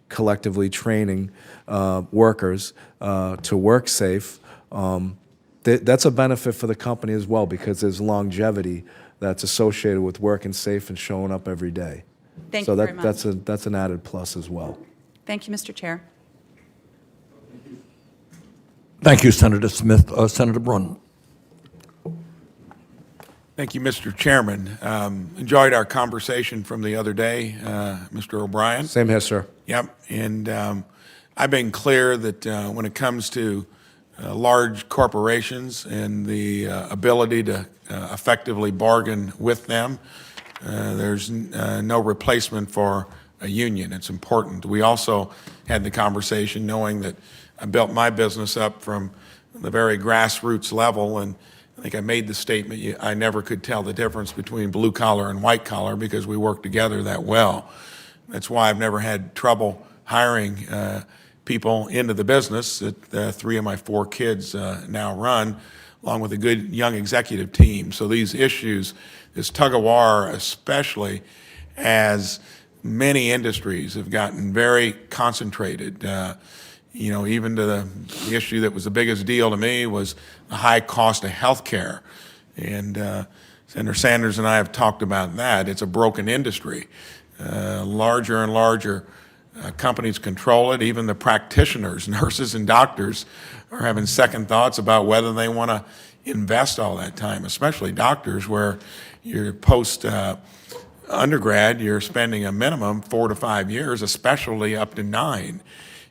collectively training workers to work safe, that's a benefit for the company as well, because there's longevity that's associated with working safe and showing up every day. Thank you very much. That's an added plus as well. Thank you, Mr. Chair. Thank you, Senator Smith. Senator Brunn. Thank you, Mr. Chairman. Enjoyed our conversation from the other day, Mr. O'Brien. Same here, sir. Yep, and I've been clear that when it comes to large corporations and the ability to effectively bargain with them, there's no replacement for a union. It's important. We also had the conversation knowing that I built my business up from the very grassroots level, and I think I made the statement, I never could tell the difference between blue collar and white collar because we work together that well. That's why I've never had trouble hiring people into the business that 3 of my 4 kids now run, along with a good young executive team. So these issues, this tug of war, especially as many industries have gotten very concentrated. You know, even to the issue that was the biggest deal to me was the high cost of health care. And Senator Sanders and I have talked about that. It's a broken industry. Larger and larger companies control it. Even the practitioners, nurses and doctors, are having second thoughts about whether they want to invest all that time, especially doctors, where you're post undergrad, you're spending a minimum 4 to 5 years, a specialty up to 9.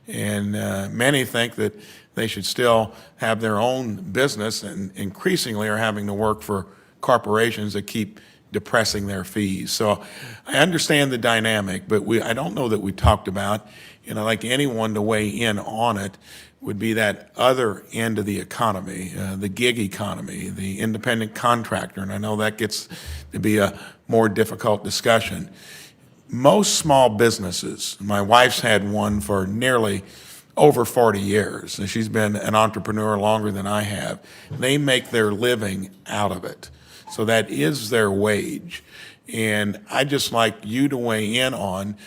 And many think that they should still have their own business, and increasingly are having to work for corporations that keep depressing their fees. So I understand the dynamic, but I don't know that we talked about, and I'd like anyone to weigh in on it, would be that other end of the economy, the gig economy, the independent contractor, and I know that gets to be a more difficult discussion. Most small businesses, my wife's had one for nearly over 40 years, and she's been an entrepreneur longer than I have. They make their living out of it. So that is their wage. And I'd just like you to weigh in on,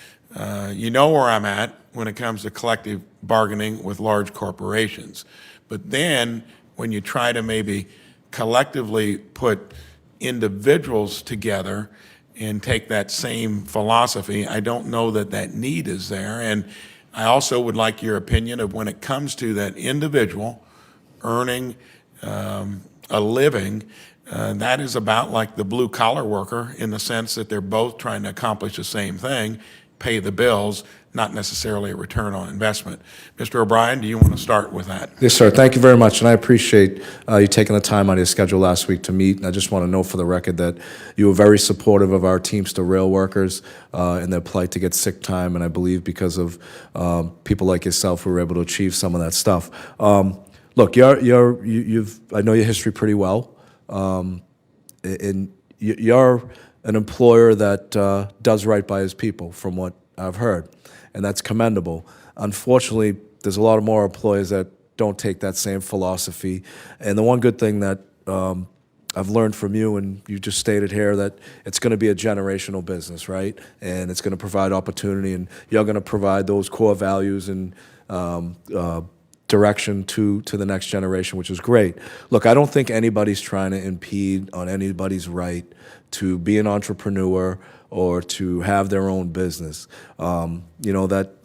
you know where I'm at when it comes to collective bargaining with large corporations. But then when you try to maybe collectively put individuals together and take that same philosophy, I don't know that that need is there. And I also would like your opinion of when it comes to that individual earning a living, that is about like the blue collar worker in the sense that they're both trying to accomplish the same thing, pay the bills, not necessarily a return on investment. Mr. O'Brien, do you want to start with that? Yes, sir. Thank you very much, and I appreciate you taking the time out of your schedule last week to meet. And I just want to know for the record that you were very supportive of our Teamster rail workers and their plight to get sick time, and I believe because of people like yourself who were able to achieve some of that stuff. Look, I know your history pretty well, and you're an employer that does right by his people, from what I've heard, and that's commendable. Unfortunately, there's a lot of more employers that don't take that same philosophy, and the one good thing that I've learned from you, and you just stated here, that it's going to be a generational business, right? And it's going to provide opportunity, and you're going to provide those core values and direction to the next generation, which is great. Look, I don't think anybody's trying to impede on anybody's right to be an entrepreneur or to have their own business. You know, that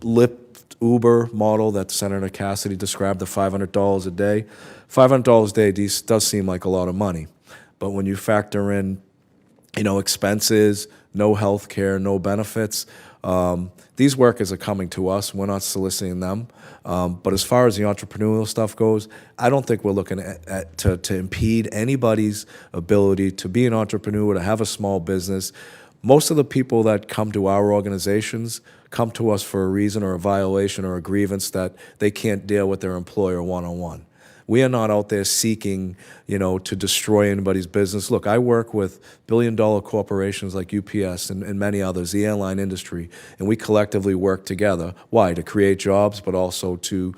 Lyft Uber model that Senator Cassidy described, the $500 a day, $500 a day does seem like a lot of money. But when you factor in, you know, expenses, no health care, no benefits, these workers are coming to us. We're not soliciting them. But as far as the entrepreneurial stuff goes, I don't think we're looking to impede anybody's ability to be an entrepreneur, to have a small business. Most of the people that come to our organizations come to us for a reason or a violation or a grievance that they can't deal with their employer one-on-one. We are not out there seeking, you know, to destroy anybody's business. Look, I work with billion-dollar corporations like UPS and many others, the airline industry, and we collectively work together. Why? To create jobs, but also to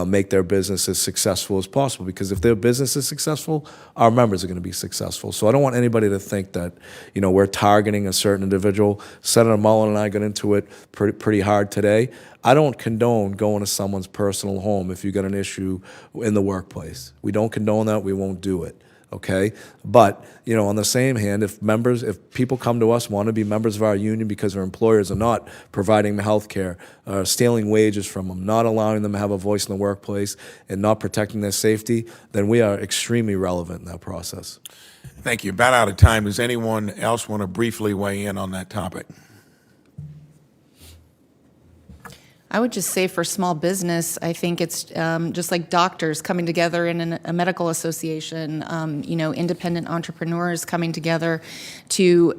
make their business as successful as possible. Because if their business is successful, our members are going to be successful. So I don't want anybody to think that, you know, we're targeting a certain individual. Senator Mullen and I got into it pretty hard today. I don't condone going to someone's personal home if you got an issue in the workplace. We don't condone that. We won't do it. Okay? But, you know, on the same hand, if people come to us, want to be members of our union because their employers are not providing health care, stealing wages from them, not allowing them to have a voice in the workplace, and not protecting their safety, then we are extremely relevant in that process. Thank you. About out of time. Does anyone else want to briefly weigh in on that topic? I would just say for small business, I think it's just like doctors coming together in a medical association, you know, independent entrepreneurs coming together to,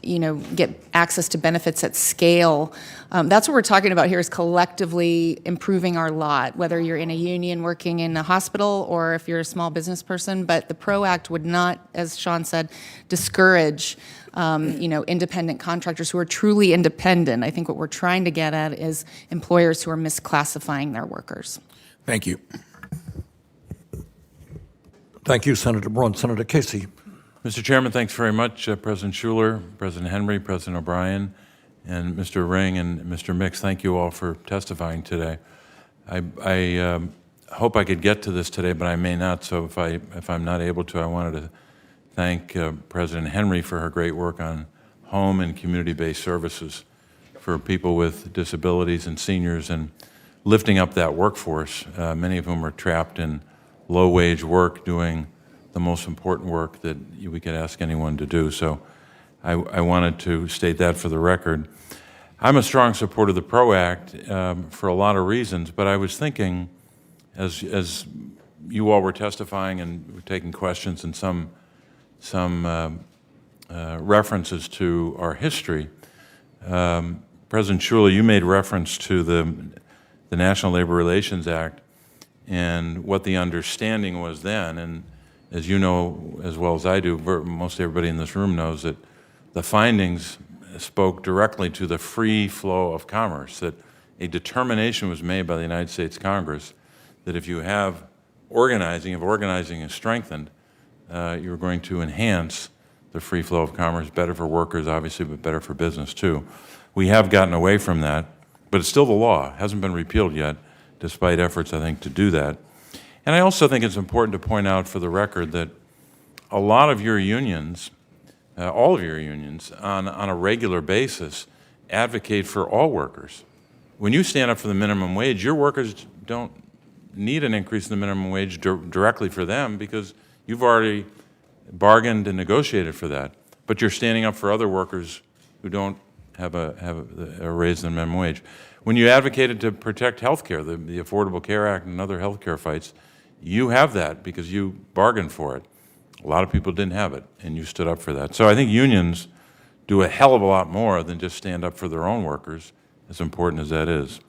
you know, get access to benefits at scale. That's what we're talking about here, is collectively improving our lot, whether you're in a union working in a hospital or if you're a small business person. But the PRO Act would not, as Sean said, discourage you know, independent contractors who are truly independent. I think what we're trying to get at is employers who are misclassifying their workers. Thank you. Thank you, Senator Braun. Senator Casey. Mr. Chairman, thanks very much. President Schuler, President Henry, President O'Brien, and Mr. Ring and Mr. Mix, thank you all for testifying today. I hope I could get to this today, but I may not, so if I'm not able to, I wanted to thank President Henry for her great work on home and community-based services for people with disabilities and seniors, and lifting up that workforce, many of whom are trapped in low-wage work doing the most important work that we could ask anyone to do. So I wanted to state that for the record. I'm a strong supporter of the PRO Act for a lot of reasons, but I was thinking, as you all were testifying and were taking questions and some references to our history. President Schuler, you made reference to the National Labor Relations Act and what the understanding was then. And as you know as well as I do, most everybody in this room knows that the findings spoke directly to the free flow of commerce, that a determination was made by the United States Congress that if you have organizing, if organizing is strengthened, you're going to enhance the free flow of commerce, better for workers, obviously, but better for business, too. We have gotten away from that, but it's still the law. It hasn't been repealed yet, despite efforts, I think, to do that. And I also think it's important to point out for the record that a lot of your unions all of your unions, on a regular basis, advocate for all workers. When you stand up for the minimum wage, your workers don't need an increase in the minimum wage directly for them because you've already bargained and negotiated for that. But you're standing up for other workers who don't have a raise in the minimum wage. When you advocated to protect health care, the Affordable Care Act and other health care fights, you have that because you bargained for it. A lot of people didn't have it, and you stood up for that. So I think unions do a hell of a lot more than just stand up for their own workers, as important as that is.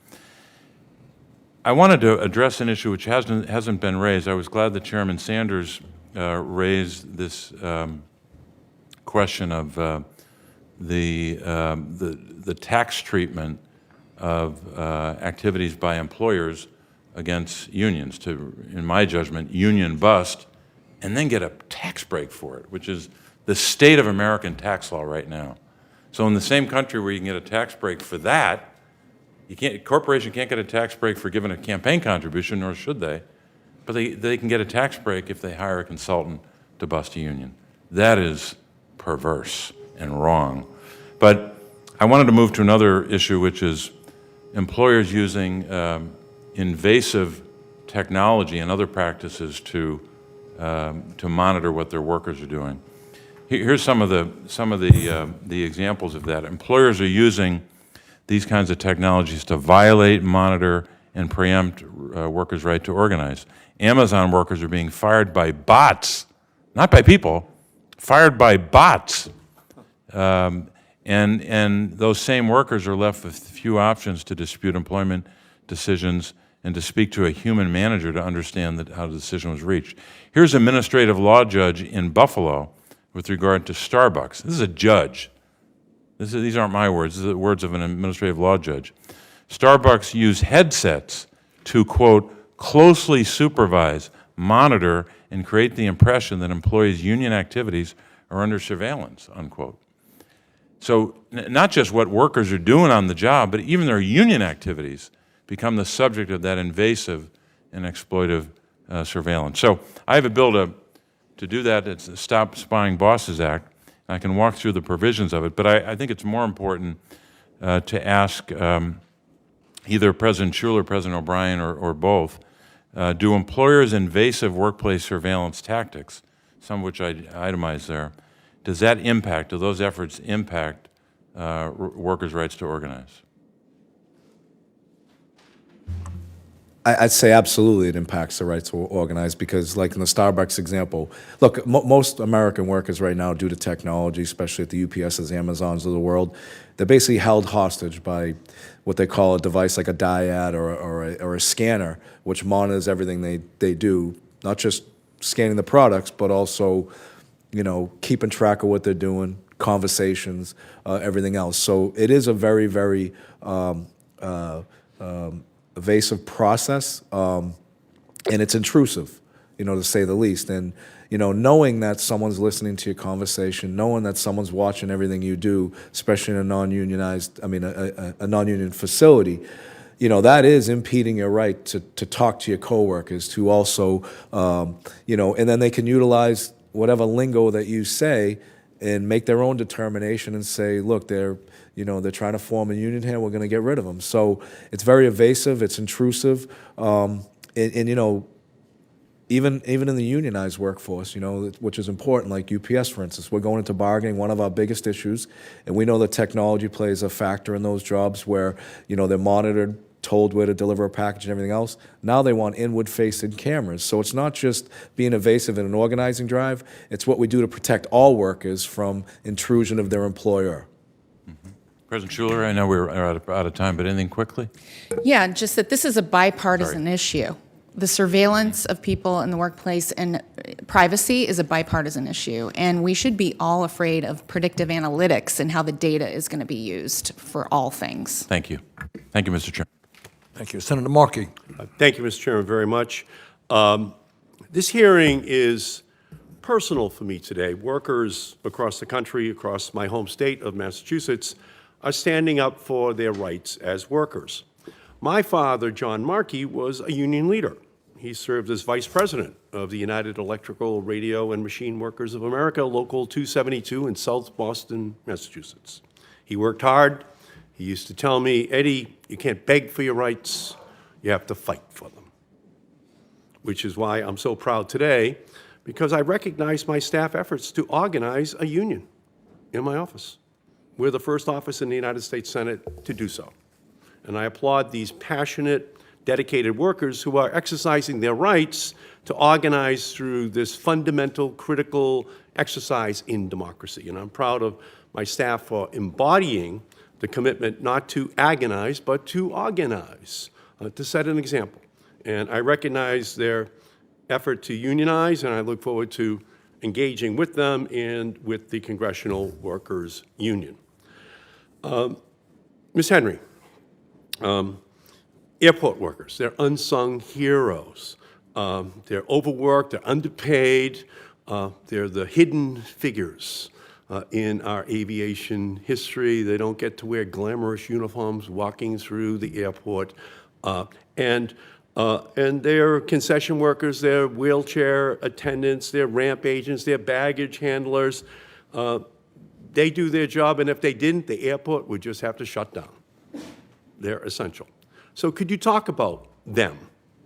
I wanted to address an issue which hasn't been raised. I was glad that Chairman Sanders raised this question of the tax treatment of activities by employers against unions to, in my judgment, union bust, and then get a tax break for it, which is the state of American tax law right now. So in the same country where you can get a tax break for that, a corporation can't get a tax break for giving a campaign contribution, nor should they, but they can get a tax break if they hire a consultant to bust a union. That is perverse and wrong. But I wanted to move to another issue, which is employers using invasive technology and other practices to monitor what their workers are doing. Here's some of the examples of that. Employers are using these kinds of technologies to violate, monitor, and preempt workers' right to organize. Amazon workers are being fired by bots, not by people, fired by bots. And those same workers are left with few options to dispute employment decisions and to speak to a human manager to understand how the decision was reached. Here's an administrative law judge in Buffalo with regard to Starbucks. This is a judge. These aren't my words. These are the words of an administrative law judge. Starbucks used headsets to, quote, closely supervise, monitor, and create the impression that employees' union activities are under surveillance, unquote. So not just what workers are doing on the job, but even their union activities become the subject of that invasive and exploitive surveillance. So I have a bill to do that. It's the Stop Spying Bosses Act. I can walk through the provisions of it, but I think it's more important to ask either President Schuler, President O'Brien, or both, do employers' invasive workplace surveillance tactics, some of which I itemize there, do those efforts impact workers' rights to organize? I'd say absolutely it impacts the right to organize because, like in the Starbucks example, look, most American workers right now, due to technology, especially at the UPSs, Amazons of the world, they're basically held hostage by what they call a device like a dyad or a scanner, which monitors everything they do, not just scanning the products, but also, keeping track of what they're doing, conversations, everything else. So it is a very, very evasive process, and it's intrusive, to say the least. And, knowing that someone's listening to your conversation, knowing that someone's watching everything you do, especially in a non-unionized, a non-union facility, that is impeding your right to talk to your coworkers, to also, and then they can utilize whatever lingo that you say and make their own determination and say, look, they're trying to form a union here, we're going to get rid of them. So it's very evasive, it's intrusive, and even in the unionized workforce, which is important, like UPS, for instance, we're going into bargaining, one of our biggest issues, and we know that technology plays a factor in those jobs where, they're monitored, told where to deliver a package and everything else. Now they want inward-facing cameras. So it's not just being evasive in an organizing drive, it's what we do to protect all workers from intrusion of their employer. President Schuler, I know we're out of time, but anything quickly? Yeah, just that this is a bipartisan issue. The surveillance of people in the workplace and privacy is a bipartisan issue, and we should be all afraid of predictive analytics and how the data is going to be used for all things. Thank you. Thank you, Mr. Chairman. Thank you. Senator Markey. Thank you, Mr. Chairman, very much. This hearing is personal for me today. Workers across the country, across my home state of Massachusetts, are standing up for their rights as workers. My father, John Markey, was a union leader. he served as vice president of the United Electrical, Radio, and Machine Workers of America, Local 272 in South Boston, Massachusetts. He worked hard. He used to tell me, Eddie, you can't beg for your rights, you have to fight for them. Which is why I'm so proud today, because I recognize my staff efforts to organize a union in my office. We're the first office in the United States Senate to do so. And I applaud these passionate, dedicated workers who are exercising their rights to organize through this fundamental, critical exercise in democracy. And I'm proud of my staff for embodying the commitment not to agonize, but to organize, to set an example. And I recognize their effort to unionize, and I look forward to engaging with them and with the Congressional Workers Union. Ms. Henry, airport workers, they're unsung heroes. They're overworked, they're underpaid, they're the hidden figures in our aviation history. They don't get to wear glamorous uniforms walking through the airport. And they're concession workers, they're wheelchair attendants, they're ramp agents, they're baggage handlers. They do their job, and if they didn't, the airport would just have to shut down. They're essential. So could you talk about them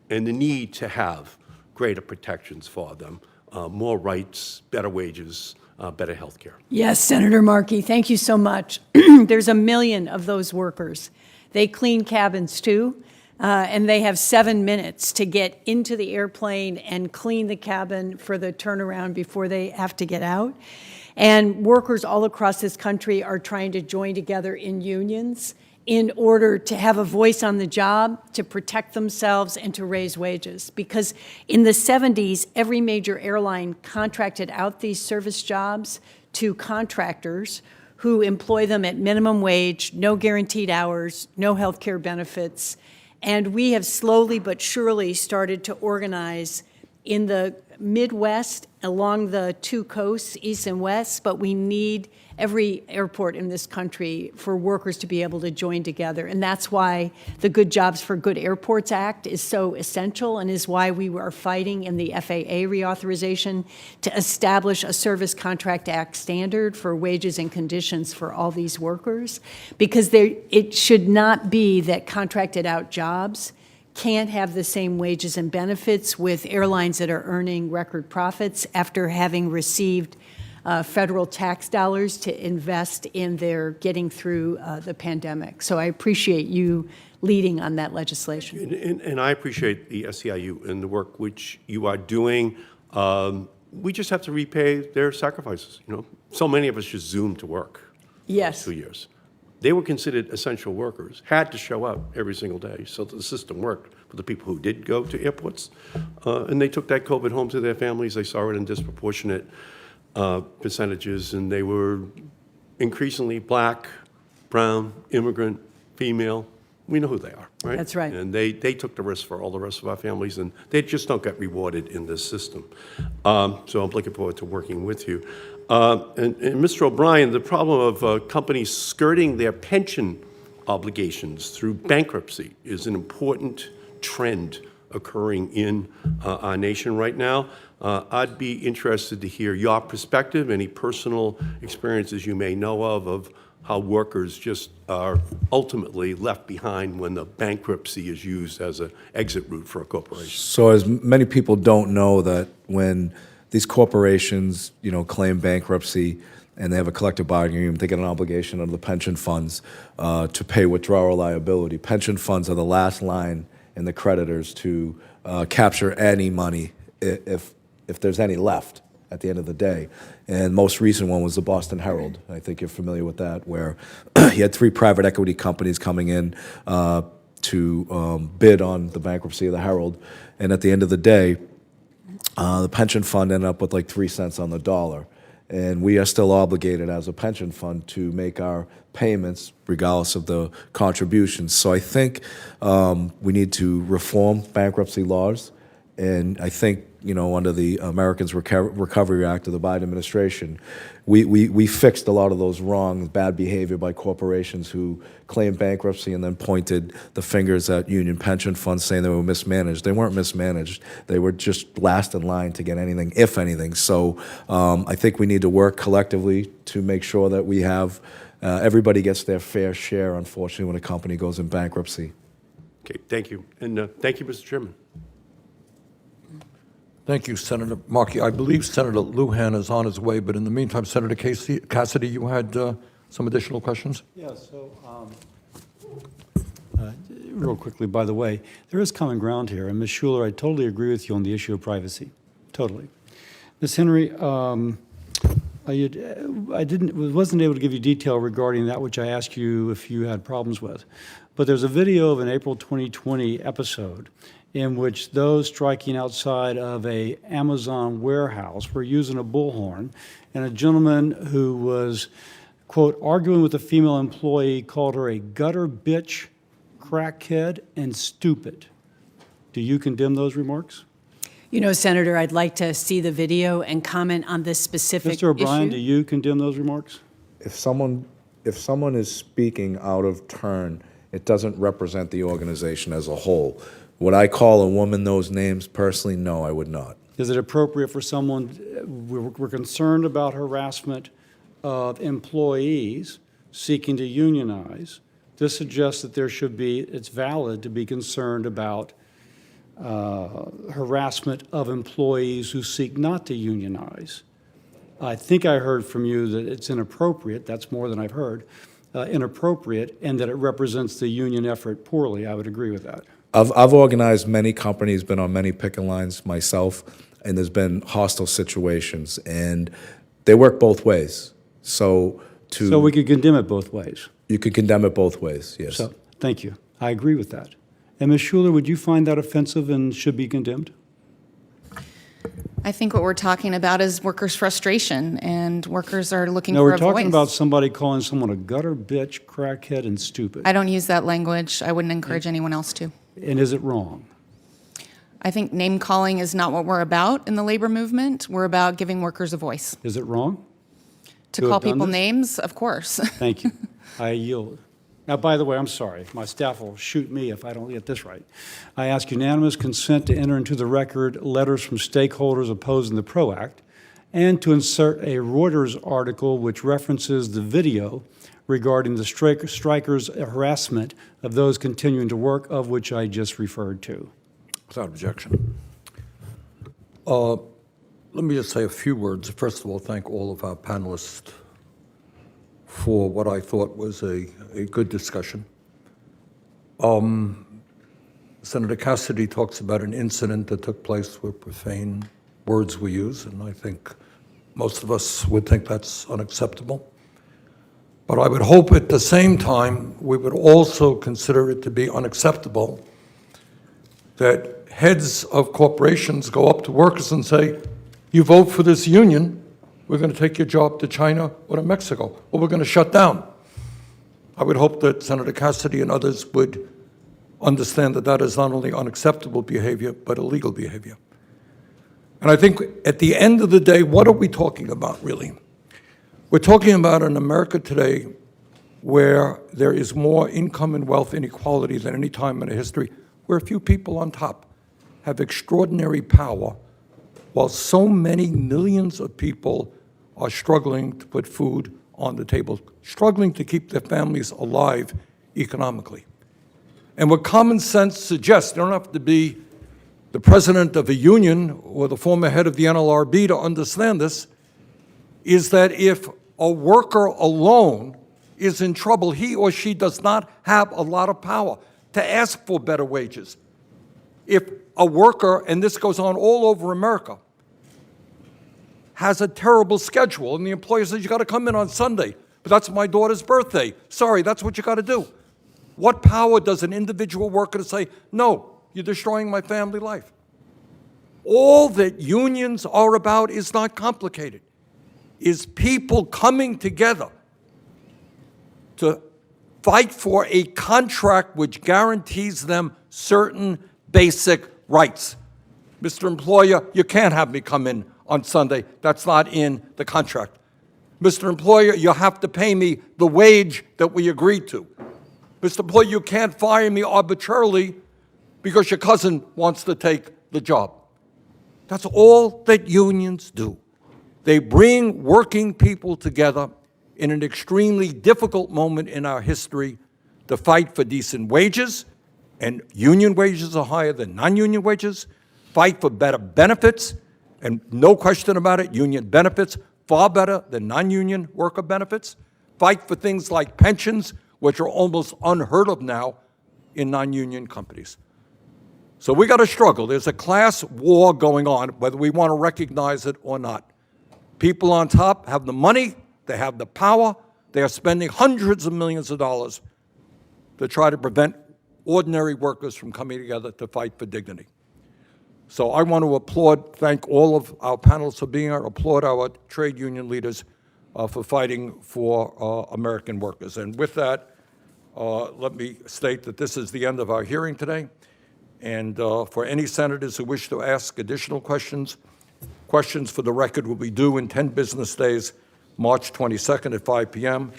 and the need to have greater protections for them, more rights, better wages, better health care? Yes, Senator Markey, thank you so much. There's 1 million of those workers. They clean cabins too, and they have 7 minutes to get into the airplane and clean the cabin for the turnaround before they have to get out. And workers all across this country are trying to join together in unions in order to have a voice on the job, to protect themselves, and to raise wages. Because in the 70s, every major airline contracted out these service jobs to contractors who employ them at minimum wage, no guaranteed hours, no health care benefits. And we have slowly but surely started to organize in the Midwest along the two coasts, east and west, but we need every airport in this country for workers to be able to join together. And that's why the Good Jobs for Good Airports Act is so essential, and is why we are fighting in the FAA reauthorization to establish a Service Contract Act standard for wages and conditions for all these workers. Because it should not be that contracted out jobs can't have the same wages and benefits with airlines that are earning record profits after having received federal tax dollars to invest in their getting through the pandemic. So I appreciate you leading on that legislation. And I appreciate the SEIU and the work which you are doing. We just have to repay their sacrifices. You know, so many of us just Zoom to work. Yes. 2 years. They were considered essential workers, had to show up every single day, so that the system worked for the people who did go to airports. And they took that COVID home to their families. They saw it in disproportionate percentages, and they were increasingly black, brown, immigrant, female. We know who they are, right? That's right. And they took the risk for all the rest of our families, and they just don't get rewarded in this system. So I'm looking forward to working with you. And Mr. O'Brien, the problem of companies skirting their pension obligations through bankruptcy is an important trend occurring in our nation right now. I'd be interested to hear your perspective, any personal experiences you may know of how workers just are ultimately left behind when the bankruptcy is used as an exit route for a corporation. So as many people don't know that when these corporations, claim bankruptcy and they have a collective bargaining agreement, they get an obligation under the pension funds to pay withdrawal liability. Pension funds are the last line in the creditors to capture any money if there's any left at the end of the day. And most recent one was the Boston Herald. I think you're familiar with that, where you had 3 private equity companies coming in to bid on the bankruptcy of the Herald. And at the end of the day, the pension fund ended up with like 3 cents on the dollar. And we are still obligated as a pension fund to make our payments regardless of the contributions. So I think we need to reform bankruptcy laws. And I think, under the Americans Recovery Act of the Biden administration, we fixed a lot of those wrong, bad behavior by corporations who claimed bankruptcy and then pointed the fingers at union pension funds saying they were mismanaged. They weren't mismanaged. They were just last in line to get anything, if anything. So I think we need to work collectively to make sure that we have everybody gets their fair share, unfortunately, when a company goes in bankruptcy. Okay, thank you. And thank you, Mr. Chairman. Thank you, Senator Markey. I believe Senator Lujan is on his way, but in the meantime, Senator Cassidy, you had some additional questions? Yeah, so real quickly, by the way, there is common ground here, and Ms. Schuler, I totally agree with you on the issue of privacy, totally. Ms. Henry, I wasn't able to give you detail regarding that which I asked you if you had problems with, but there's a video of an April 2020 episode in which those striking outside of a Amazon warehouse were using a bullhorn, and a gentleman who was, quote, arguing with a female employee called her a gutter bitch, crackhead, and stupid. Do you condemn those remarks? You know, Senator, I'd like to see the video and comment on this specific Mr. O'Brien, issue. do you condemn those remarks? If someone is speaking out of turn, it doesn't represent the organization as a whole. Would I call a woman those names personally? No, I would not. Is it appropriate for someone, we're concerned about harassment of employees seeking to unionize. This suggests that there should be, it's valid to be concerned about harassment of employees who seek not to unionize. I think I heard from you that it's inappropriate, that's more than I've heard, inappropriate, and that it represents the union effort poorly. I would agree with that. I've organized many companies, been on many picket lines myself, and there's been hostile situations, and they work both ways. So we could condemn it both ways. You could condemn it both ways, yes. So, thank you. I agree with that. And Ms. Schuler, would you find that offensive and should be condemned? I think what we're talking about is workers' frustration, and workers are looking No, for we're a voice. talking about somebody calling someone a gutter, bitch, crackhead, and stupid. I don't use that language. I wouldn't encourage anyone else to. And is it wrong? I think name calling is not what we're about in the labor movement. We're about giving workers a voice. Is it wrong? To have call done people this? names, of course. Thank you. I yield. Now, by the way, I'm sorry. My staff will shoot me if I don't get this right. I ask unanimous consent to enter into the record letters from stakeholders opposing the PRO Act and to insert a Reuters article which references the video regarding the strikers' harassment of those continuing to work, of which I just referred to. Without objection. Let me just say a few words. First of all, thank all of our panelists for what I thought was a good discussion. Senator Cassidy talks about an incident that took place where profane words were used, and I think most of us would think that's unacceptable. But I would hope at the same time we would also consider it to be unacceptable that heads of corporations go up to workers and say, you vote for this union, we're going to take your job to China or to Mexico, or we're going to shut down. I would hope that Senator Cassidy and others would understand that that is not only unacceptable behavior, but illegal behavior. And I think at the end of the day, what are we talking about, really? We're talking about an America today where there is more income and wealth inequality than any time in history, where a few people on top have extraordinary power, while so many millions of people are struggling to put food on the table, struggling to keep their families alive economically. And what common sense suggests, you don't have to be the president of a union or the former head of the NLRB to understand this, is that if a worker alone is in trouble, he or she does not have a lot of power to ask for better wages. If a worker, and this goes on all over America, has a terrible schedule, and the employer says, you got to come in on Sunday, but that's my daughter's birthday. Sorry, that's what you got to do. What power does an individual worker to say, no, you're destroying my family life? All that unions are about is not complicated, is people coming together to fight for a contract which guarantees them certain basic rights. Mr. Employer, you can't have me come in on Sunday. That's not in the contract. Mr. Employer, you have to pay me the wage that we agreed to. Mr. Employer, you can't fire me arbitrarily because your cousin wants to take the job. That's all that unions do. They bring working people together in an extremely difficult moment in our history to fight for decent wages, and union wages are higher than non-union wages, fight for better benefits, and no question about it, union benefits far better than non-union worker benefits, fight for things like pensions, which are almost unheard of now in non-union companies. So we got to struggle. There's a class war going on, whether we want to recognize it or not. People on top have the money, they have the power, they are spending hundreds of millions of dollars to try to prevent ordinary workers from coming together to fight for dignity. So I want to thank all of our panelists for being here, applaud our trade union leaders for fighting for American workers. And with that, let me state that this is the end of our hearing today. And for any senators who wish to ask additional questions, questions for the record will be due in 10 business days, March 22nd at 5 p.m.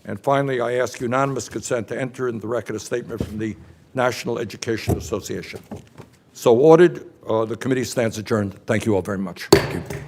And finally, I ask unanimous consent to enter in the record a statement from the National Education Association. So ordered. The committee stands adjourned. Thank you all very much. Thank you.